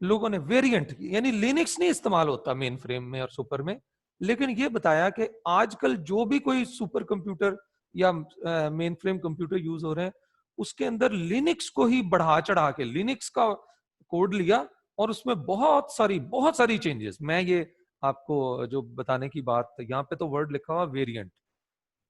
A: लोगों ने वेरिएंट, यानी लिनक्स नहीं इस्तेमाल होता मेन फ्रेम में और सुपर में, लेकिन ये बताया कि आजकल जो भी कोई सुपर कंप्यूटर या मेन फ्रेम कंप्यूटर यूज हो रहे हैं उसके अंदर लिनक्स को ही बढ़ा चढ़ा के लिनक्स का कोड लिया, और उसमें बहुत सारी चेंजेस। मैं ये आपको जो बताने की बात, यहाँ पे तो वर्ड लिखा हुआ वेरिएंट,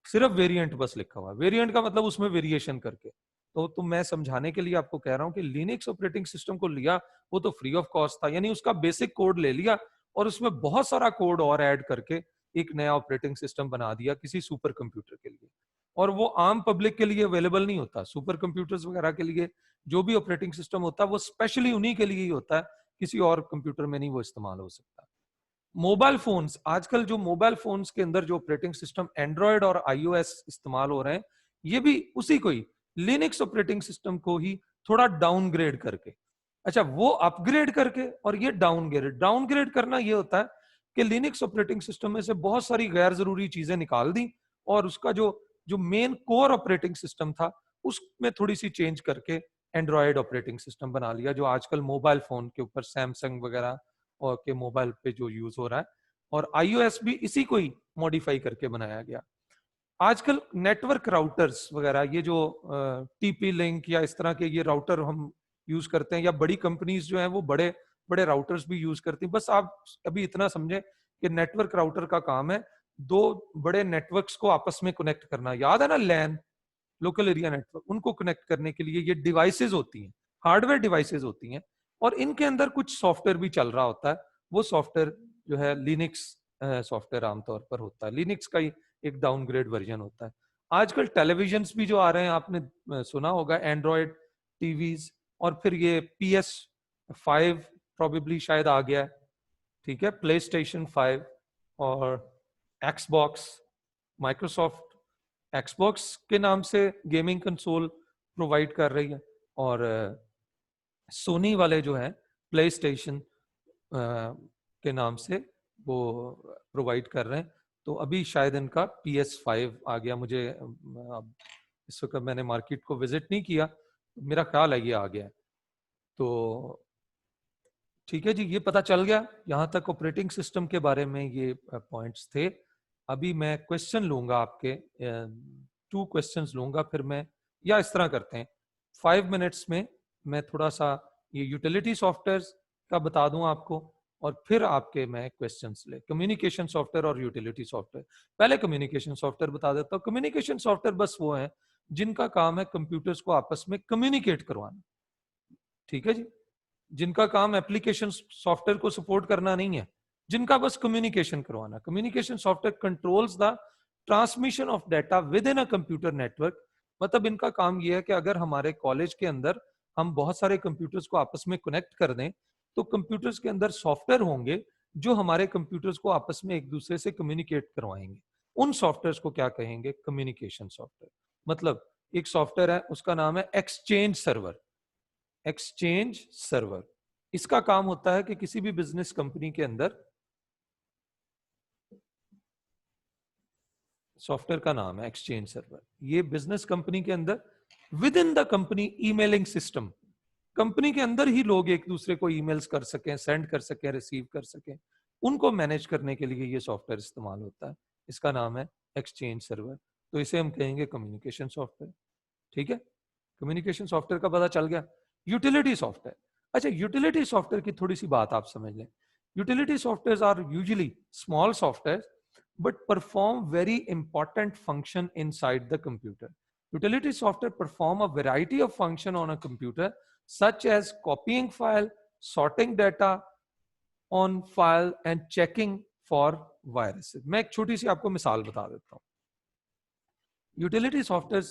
A: सिर्फ वेरिएंट बस लिखा हुआ, वेरिएंट का मतलब उसमें वेरिएशन करके। तो मैं समझाने के लिए आपको कह रहा हूं कि लिनक्स ऑपरेटिंग सिस्टम को लिया, वो तो फ्री ऑफ कॉस्ट था, यानी उसका बेसिक कोड ले लिया और उसमें बहुत सारा कोड और ऐड करके एक नया ऑपरेटिंग सिस्टम बना दिया किसी सुपर कंप्यूटर के लिए। और वो आम पब्लिक के लिए अवेलेबल नहीं होता, सुपर कंप्यूटर्स वगैरह के लिए जो भी ऑपरेटिंग सिस्टम होता है वो स्पेशली उन्हीं के लिए ही होता है, किसी और कंप्यूटर में नहीं वो इस्तेमाल हो सकता। मोबाइल फोन्स, आजकल जो मोबाइल फोन्स के अंदर जो ऑपरेटिंग सिस्टम एंड्रॉयड और iOS इस्तेमाल हो रहे हैं, ये भी उसी को ही, लिनक्स ऑपरेटिंग सिस्टम को ही थोड़ा डाउनग्रेड करके, अच्छा वो अपग्रेड करके, और ये डाउनग्रेड, डाउनग्रेड करना ये होता है कि लिनक्स ऑपरेटिंग सिस्टम में से बहुत सारी गैर जरूरी चीजें निकाल दी, और उसका जो जो मेन कोर ऑपरेटिंग सिस्टम था उसमें थोड़ी सी चेंज करके एंड्रॉयड ऑपरेटिंग सिस्टम बना लिया, जो आजकल मोबाइल फोन के ऊपर सैमसंग वगैरह और के मोबाइल पे जो यूज हो रहा है, और iOS भी इसी को ही मॉडिफाई करके बनाया गया। आजकल नेटवर्क राउटर्स वगैरह, ये जो टीपी लिंक या इस तरह के ये राउटर हम यूज करते हैं, या बड़ी कंपनीज जो हैं वो बड़े बड़े राउटर्स भी यूज करती हैं। बस आप अभी इतना समझे कि नेटवर्क राउटर का काम है दो बड़े नेटवर्क्स को आपस में कनेक्ट करना। याद है ना लैन, लोकल एरिया नेटवर्क, उनको कनेक्ट करने के लिए ये डिवाइसेज होती हैं, हार्डवेयर डिवाइसेज होती हैं, और इनके अंदर कुछ सॉफ्टवेयर भी चल रहा होता है। वो सॉफ्टवेयर जो है लिनक्स सॉफ्टवेयर आमतौर पर होता है, लिनक्स का ही एक डाउनग्रेड वर्जन होता है। आजकल टेलीविजन भी जो आ रहे हैं, आपने सुना होगा एंड्रॉयड टीवीज, और फिर ये PS5 प्रोबेबली शायद आ गया है, ठीक है, प्ले स्टेशन 5 और एक्सबॉक्स। माइक्रोसॉफ्ट एक्सबॉक्स के नाम से गेमिंग कंसोल प्रोवाइड कर रही है, और सोनी वाले जो है प्ले स्टेशन के नाम से वो प्रोवाइड कर रहे हैं। तो अभी शायद इनका PS5 आ गया, मुझे अब इस वक्त मैंने मार्केट को विजिट नहीं किया, मेरा ख्याल है ये आ गया। तो ठीक है जी, ये पता चल गया, यहां तक ऑपरेटिंग सिस्टम के बारे में ये पॉइंट्स थे। अभी मैं क्वेश्चन लूंगा आपके, 2 क्वेश्चंस लूंगा, फिर मैं, या इस तरह करते हैं 5 मिनट्स में मैं थोड़ा सा ये यूटिलिटी सॉफ्टवेयर का बता दूं आपको, और फिर आपके मैं क्वेश्चंस ले, कम्युनिकेशन सॉफ्टवेयर और यूटिलिटी सॉफ्टवेयर। पहले कम्युनिकेशन सॉफ्टवेयर बता देता हूँ। कम्युनिकेशन सॉफ्टवेयर बस वो है जिनका काम है कंप्यूटर्स को आपस में कम्युनिकेट करवाना, ठीक है जी, जिनका काम एप्लीकेशन सॉफ्टवेयर को सपोर्ट करना नहीं है, जिनका बस कम्युनिकेशन करवाना। Communication software controls the transmission of data with in a computer network. मतलब इनका काम यह है कि अगर हमारे कॉलेज के अंदर हम बहुत सारे कंप्यूटर्स को आपस में कनेक्ट कर दें, तो कंप्यूटर्स के अंदर सॉफ्टवेयर होंगे जो हमारे कंप्यूटर्स को आपस में एक दूसरे से कम्युनिकेट करवाएंगे। उन सॉफ्टवेयर को क्या कहेंगे? Communication software. मतलब एक सॉफ्टवेयर है, उसका नाम है एक्सचेंज सर्वर। एक्सचेंज सर्वर, इसका काम होता है कि किसी भी बिजनेस कंपनी के अंदर, सॉफ्टवेयर का नाम है एक्सचेंज सर्वर, ये बिजनेस कंपनी के अंदर with in the company emailing system, company के अंदर ही लोग एक दूसरे को ईमेल्स कर सकें, सेंड कर सकें, रिसीव कर सकें, उनको मैनेज करने के लिए ये सॉफ्टवेयर इस्तेमाल होता है। इसका नाम है एक्सचेंज सर्वर। तो इसे हम कहेंगे कम्युनिकेशन सॉफ्टवेयर, ठीक है। कम्युनिकेशन सॉफ्टवेयर का पता चल गया। यूटिलिटी सॉफ्टवेयर, अच्छा यूटिलिटी सॉफ्टवेयर की थोड़ी सी बात आप समझ लें। Utility software are usually small software but perform very important function inside the computer. Utility software perform a variety of function on a computer such as copying file, sorting data on file and checking for viruses. मैं एक छोटी सी आपको मिसाल बता देता हूँ। Utility software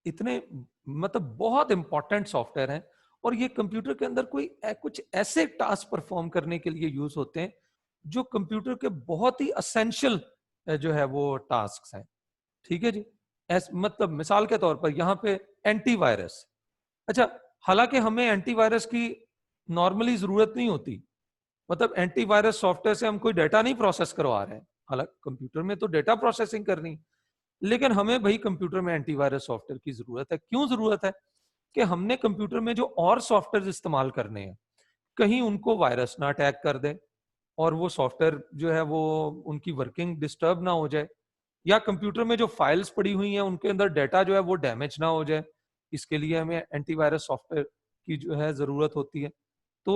A: इतने मतलब बहुत इंपॉर्टेंट सॉफ्टवेयर हैं, और ये कंप्यूटर के अंदर कोई कुछ ऐसे टास्क परफॉर्म करने के लिए यूज होते हैं जो कंप्यूटर के बहुत ही असेंशियल जो है वो टास्क हैं, ठीक है जी। मतलब मिसाल के तौर पर यहाँ पे एंटीवायरस। अच्छा, हालांकि हमें एंटीवायरस की नॉर्मली जरूरत नहीं होती, मतलब एंटीवायरस सॉफ्टवेयर से हम कोई डाटा नहीं प्रोसेस करवा रहे हैं, हालांकि कंप्यूटर में तो डाटा प्रोसेसिंग करनी, लेकिन हमें भाई कंप्यूटर में एंटीवायरस सॉफ्टवेयर की जरूरत है। क्यों जरूरत है? कि हमने कंप्यूटर में जो और सॉफ्टवेयर इस्तेमाल करने हैं, कहीं उनको वायरस ना अटैक कर दे और वो सॉफ्टवेयर जो है वो उनकी वर्किंग डिस्टर्ब ना हो जाए, या कंप्यूटर में जो फाइल्स पड़ी हुई हैं उनके अंदर डाटा जो है वो डैमेज ना हो जाए। इसके लिए हमें एंटीवायरस सॉफ्टवेयर की जो है जरूरत होती है। तो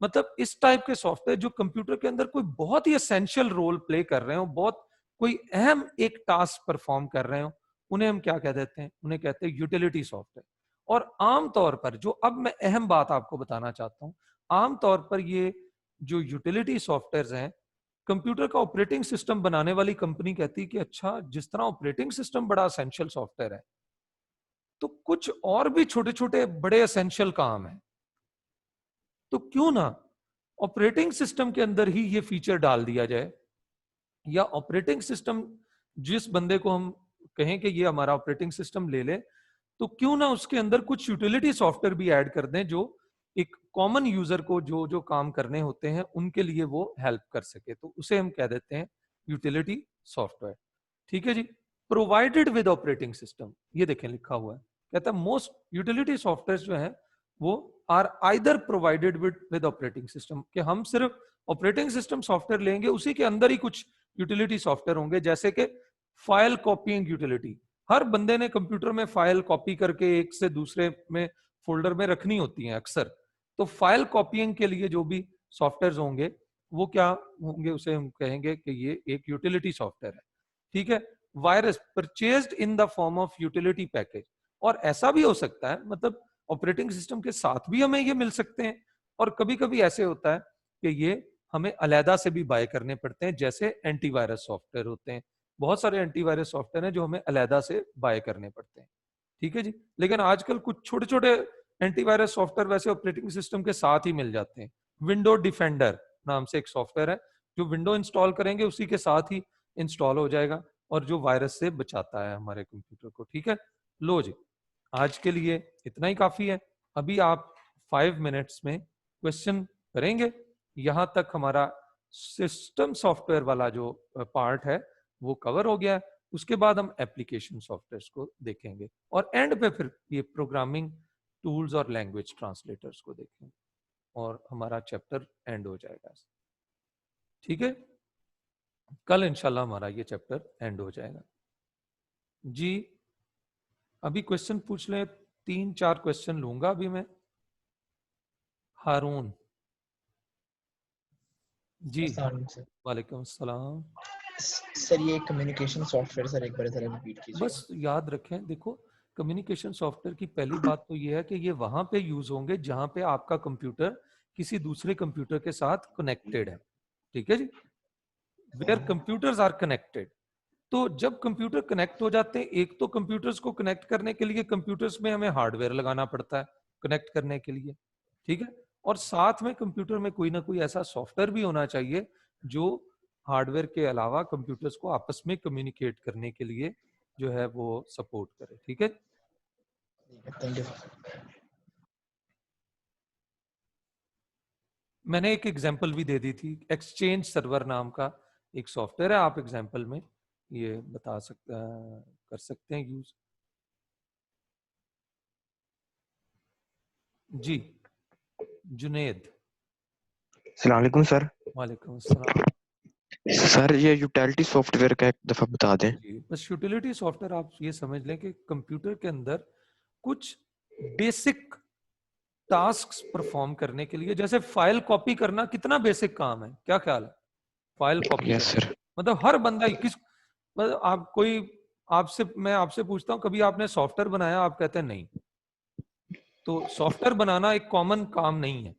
A: मतलब इस टाइप के सॉफ्टवेयर जो कंप्यूटर के अंदर कोई बहुत ही एसेंशियल रोल प्ले कर रहे हो, बहुत कोई अहम एक टास्क परफॉर्म कर रहे हो, उन्हें हम क्या कह देते हैं? उन्हें कहते हैं यूटिलिटी सॉफ्टवेयर। और आमतौर पर जो अब मैं अहम बात आपको बताना चाहता हूं, आमतौर पर ये जो यूटिलिटी सॉफ्टवेयर हैं, कंप्यूटर का ऑपरेटिंग सिस्टम बनाने वाली कंपनी कहती है कि अच्छा, जिस तरह ऑपरेटिंग सिस्टम बड़ा एसेंशियल सॉफ्टवेयर है, तो कुछ और भी छोटे छोटे बड़े एसेंशियल काम है, तो क्यों ना ऑपरेटिंग सिस्टम के अंदर ही ये फीचर डाल दिया जाए, या ऑपरेटिंग सिस्टम जिस बंदे को हम कहें कि ये हमारा ऑपरेटिंग सिस्टम ले ले, तो क्यों ना उसके अंदर कुछ यूटिलिटी सॉफ्टवेयर भी ऐड कर दें जो एक कॉमन यूजर को जो जो काम करने होते हैं उनके लिए वो हेल्प कर सके। तो उसे हम कह देते हैं यूटिलिटी सॉफ्टवेयर, ठीक है जी। प्रोवाइडेड विद ऑपरेटिंग सिस्टम, ये देखें लिखा हुआ है, कहता है मोस्ट यूटिलिटी सॉफ्टवेयर जो है वो are either provided with operating system, कि हम सिर्फ ऑपरेटिंग सिस्टम सॉफ्टवेयर लेंगे, उसी के अंदर ही कुछ यूटिलिटी सॉफ्टवेयर होंगे, जैसे कि फाइल कॉपीइंग यूटिलिटी। हर बंदे ने कंप्यूटर में फाइल कॉपी करके एक से दूसरे में फोल्डर में रखनी होती है अक्सर, तो फाइल कॉपीइंग के लिए जो भी सॉफ्टवेयर होंगे वो क्या होंगे, उसे हम कहेंगे कि ये एक यूटिलिटी सॉफ्टवेयर है, ठीक है। Virus purchased in the form of utility package, और ऐसा भी हो सकता है, मतलब ऑपरेटिंग सिस्टम के साथ भी हमें ये मिल सकते हैं, और कभी कभी ऐसे होता है कि ये हमें अलहदा से भी बाय करने पड़ते हैं, जैसे एंटीवायरस सॉफ्टवेयर होते हैं। बहुत सारे एंटीवायरस सॉफ्टवेयर हैं जो हमें अलहदा से बाय करने पड़ते हैं। ठीक है जी। लेकिन आजकल कुछ छोटे छोटे एंटीवायरस सॉफ्टवेयर वैसे ऑपरेटिंग सिस्टम के साथ ही मिल जाते हैं। विंडो डिफेंडर नाम से एक सॉफ्टवेयर है, जो विंडो इंस्टॉल करेंगे उसी के साथ ही इंस्टॉल हो जाएगा और जो वायरस से बचाता है हमारे कंप्यूटर को। ठीक है, लो जी, आज के लिए इतना ही काफी है। अभी आप 5 मिनट्स में क्वेश्चन करेंगे। यहां तक हमारा सिस्टम सॉफ्टवेयर वाला जो पार्ट है वो कवर हो गया है। उसके बाद हम एप्लीकेशन सॉफ्टवेयर को देखेंगे और एंड पे फिर ये प्रोग्रामिंग टूल्स और लैंग्वेज ट्रांसलेटर्स को देखेंगे और हमारा चैप्टर एंड हो जाएगा। ठीक है, कल इंशाल्लाह हमारा ये चैप्टर एंड हो जाएगा जी। अभी क्वेश्चन पूछ ले, 3-4 क्वेश्चन लूंगा अभी मैं। हारून जी, वालेकुम अस्सलाम
B: सर। ये कम्युनिकेशन सॉफ्टवेयर सर एक बार जरा रिपीट कीजिए।
A: बस याद रखें, देखो कम्युनिकेशन सॉफ्टवेयर की पहली बात तो ये है कि ये वहां पे यूज होंगे जहां पे आपका कंप्यूटर किसी दूसरे कंप्यूटर के साथ कनेक्टेड है। ठीक है जी, वेयर कंप्यूटर्स आर कनेक्टेड। तो जब कंप्यूटर कनेक्ट हो जाते हैं, एक तो कंप्यूटर्स को कनेक्ट करने के लिए कंप्यूटर्स में हमें हार्डवेयर लगाना पड़ता है कनेक्ट करने के लिए। ठीक है, और साथ में कंप्यूटर में कोई ना कोई ऐसा सॉफ्टवेयर भी होना चाहिए जो हार्डवेयर के अलावा कंप्यूटर्स को आपस में कम्युनिकेट करने के लिए जो है वो सपोर्ट करे। ठीक है,
B: थैंक यू।
A: मैंने एक एग्जांपल भी दे दी थी, एक्सचेंज सर्वर नाम का एक सॉफ्टवेयर है। आप एग्जांपल में ये बता कर सकते हैं यूज जी। जुनेद,
C: अस्सलाम वालेकुम सर।
A: वालेकुम अस्सलाम।
C: सर ये यूटिलिटी सॉफ्टवेयर का एक दफा बता दें।
A: जी, बस यूटिलिटी सॉफ्टवेयर आप ये समझ लें कि कंप्यूटर के अंदर कुछ बेसिक टास्क्स परफॉर्म करने के लिए, जैसे फाइल कॉपी करना कितना बेसिक काम है, क्या ख्याल है? फाइल कॉपी
C: यस
A: करना
C: सर।
A: मतलब हर बंदा किस, मतलब आप कोई, आपसे मैं आपसे पूछता हूँ कभी आपने सॉफ्टवेयर बनाया? आप कहते हैं नहीं। तो सॉफ्टवेयर बनाना एक कॉमन काम नहीं है।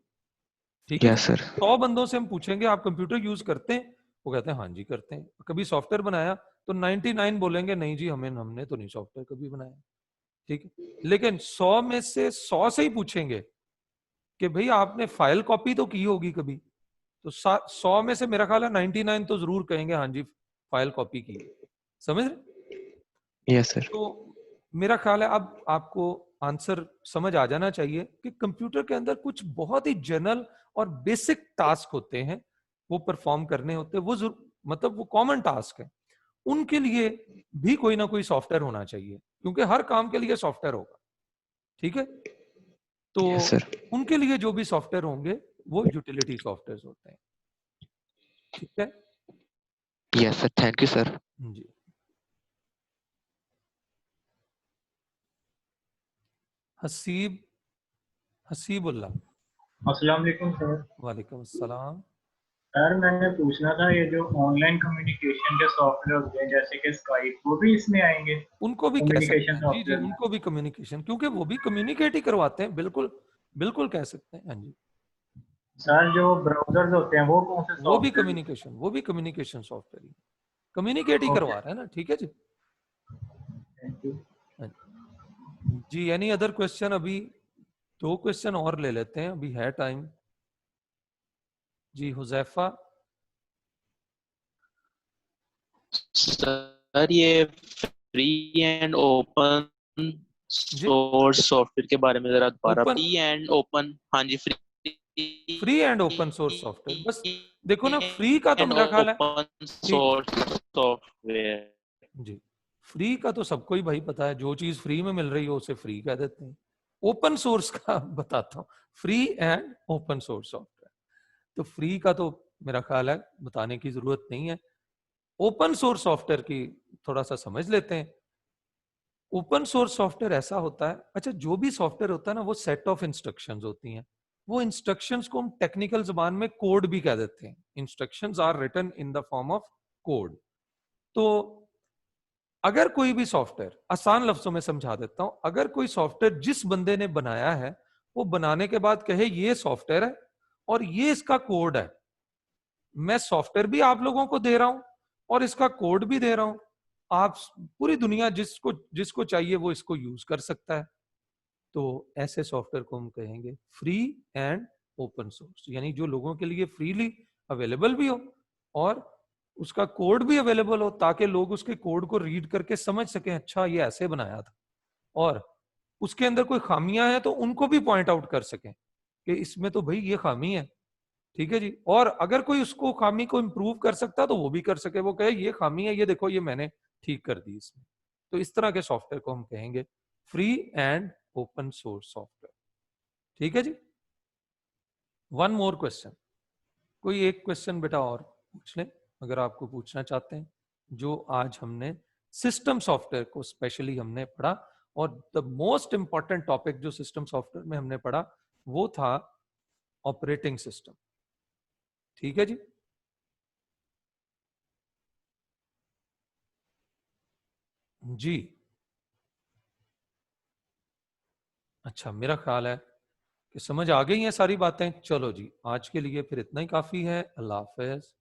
A: ठीक है जी,
C: यस सर।
A: 100 बंदों से हम पूछेंगे आप कंप्यूटर यूज करते हैं, वो कहते हैं हाँ जी करते हैं। कभी सॉफ्टवेयर बनाया? तो 99 बोलेंगे नहीं जी हमने तो नहीं सॉफ्टवेयर कभी बनाया। ठीक है, लेकिन 100 में से 100 से ही पूछेंगे कि भाई आपने फाइल कॉपी तो की होगी कभी, तो 100 में से मेरा ख्याल है 99 तो जरूर कहेंगे हाँ जी फाइल कॉपी की है। समझ रहे?
C: Yes sir.
A: तो मेरा ख्याल है अब आपको आंसर समझ आ जाना चाहिए कि कंप्यूटर के अंदर कुछ बहुत ही जनरल और बेसिक टास्क होते हैं, वो परफॉर्म करने होते हैं, वो मतलब वो कॉमन टास्क है, उनके लिए भी कोई ना कोई सॉफ्टवेयर होना चाहिए, क्योंकि हर काम के लिए सॉफ्टवेयर होगा। ठीक है, तो
C: यस सर।
A: उनके लिए जो भी सॉफ्टवेयर होंगे वो यूटिलिटी सॉफ्टवेयर होते हैं। ठीक है
C: yes sir, thank you sir.
A: जी। हसीब, हसीबुल्लाह,
D: अस्सलाम वालेकुम सर।
A: वालेकुम अस्सलाम।
D: सर मैंने पूछना था, ये जो ऑनलाइन कम्युनिकेशन के सॉफ्टवेयर होते हैं जैसे कि स्काइप, वो भी इसमें आएंगे
A: उनको भी कह सकते
D: कम्युनिकेशन
A: हैं जी, जी
D: सॉफ्टवेयर में?
A: उनको भी कम्युनिकेशन, क्योंकि वो भी कम्युनिकेट ही करवाते हैं। बिल्कुल बिल्कुल कह सकते हैं, हाँ जी।
D: सर जो ब्राउजर्स होते हैं वो कौन से
A: वो भी
D: सॉफ्टवेयर?
A: कम्युनिकेशन, वो भी कम्युनिकेशन सॉफ्टवेयर ही कम्युनिकेट ही
D: ओके,
A: करवा रहे हैं ना। ठीक है जी,
D: थैंक यू।
A: हाँ जी। Any other question? अभी 2 क्वेश्चन और ले लेते हैं, अभी है टाइम जी। हुजैफा,
E: सर ये free and open source software के बारे में जरा दोबारा।
A: ओपन,
E: फ्री एंड ओपन, हाँ जी,
A: free and open source software, बस देखो ना फ्री का तो
E: एंड
A: मेरा ख्याल है
E: ओपन
A: ठीक
E: सोर्स सॉफ्टवेयर।
A: जी। फ्री का तो सबको ही भाई पता है, जो चीज फ्री में मिल रही हो उसे फ्री कह देते हैं। ओपन सोर्स का बताता हूँ, free and open source software. तो फ्री का तो मेरा ख्याल है बताने की जरूरत नहीं है। ओपन सोर्स सॉफ्टवेयर की थोड़ा सा समझ लेते हैं। ओपन सोर्स सॉफ्टवेयर ऐसा होता है, अच्छा जो भी सॉफ्टवेयर होता है ना वो सेट ऑफ इंस्ट्रक्शंस होती हैं। वो इंस्ट्रक्शंस को हम टेक्निकल जुबान में कोड भी कह देते हैं। Instructions are written in the form of code. तो अगर कोई भी सॉफ्टवेयर, आसान लफ्जों में समझा देता हूं, अगर कोई सॉफ्टवेयर जिस बंदे ने बनाया है वो बनाने के बाद कहे ये सॉफ्टवेयर है और ये इसका कोड है, मैं सॉफ्टवेयर भी आप लोगों को दे रहा हूं और इसका कोड भी दे रहा हूं, आप पूरी दुनिया जिसको जिसको चाहिए वो इसको यूज कर सकता है। तो ऐसे सॉफ्टवेयर को हम कहेंगे फ्री एंड ओपन सोर्स, यानी जो लोगों के लिए फ्रीली अवेलेबल भी हो और उसका कोड भी अवेलेबल हो, ताकि लोग उसके कोड को रीड करके समझ सकें अच्छा ये ऐसे बनाया था, और उसके अंदर कोई खामियां हैं तो उनको भी पॉइंट आउट कर सकें कि इसमें तो भाई ये खामी है, ठीक है जी। और अगर कोई उसको खामी को इम्प्रूव कर सकता है तो वो भी कर सके, वो कहे ये खामी है, ये देखो ये मैंने ठीक कर दी इसमें। तो इस तरह के सॉफ्टवेयर को हम कहेंगे free and open source software, ठीक है जी। वन मोर क्वेश्चन, कोई एक क्वेश्चन बेटा और पूछ लें अगर आपको पूछना चाहते हैं। जो आज हमने सिस्टम सॉफ्टवेयर को स्पेशली हमने पढ़ा, और द मोस्ट इंपॉर्टेंट टॉपिक जो सिस्टम सॉफ्टवेयर में हमने पढ़ा वो था ऑपरेटिंग सिस्टम, ठीक है जी। जी अच्छा, मेरा ख्याल है कि समझ आ गई हैं सारी बातें। चलो जी, आज के लिए फिर इतना ही काफी है। अल्लाह हाफिज।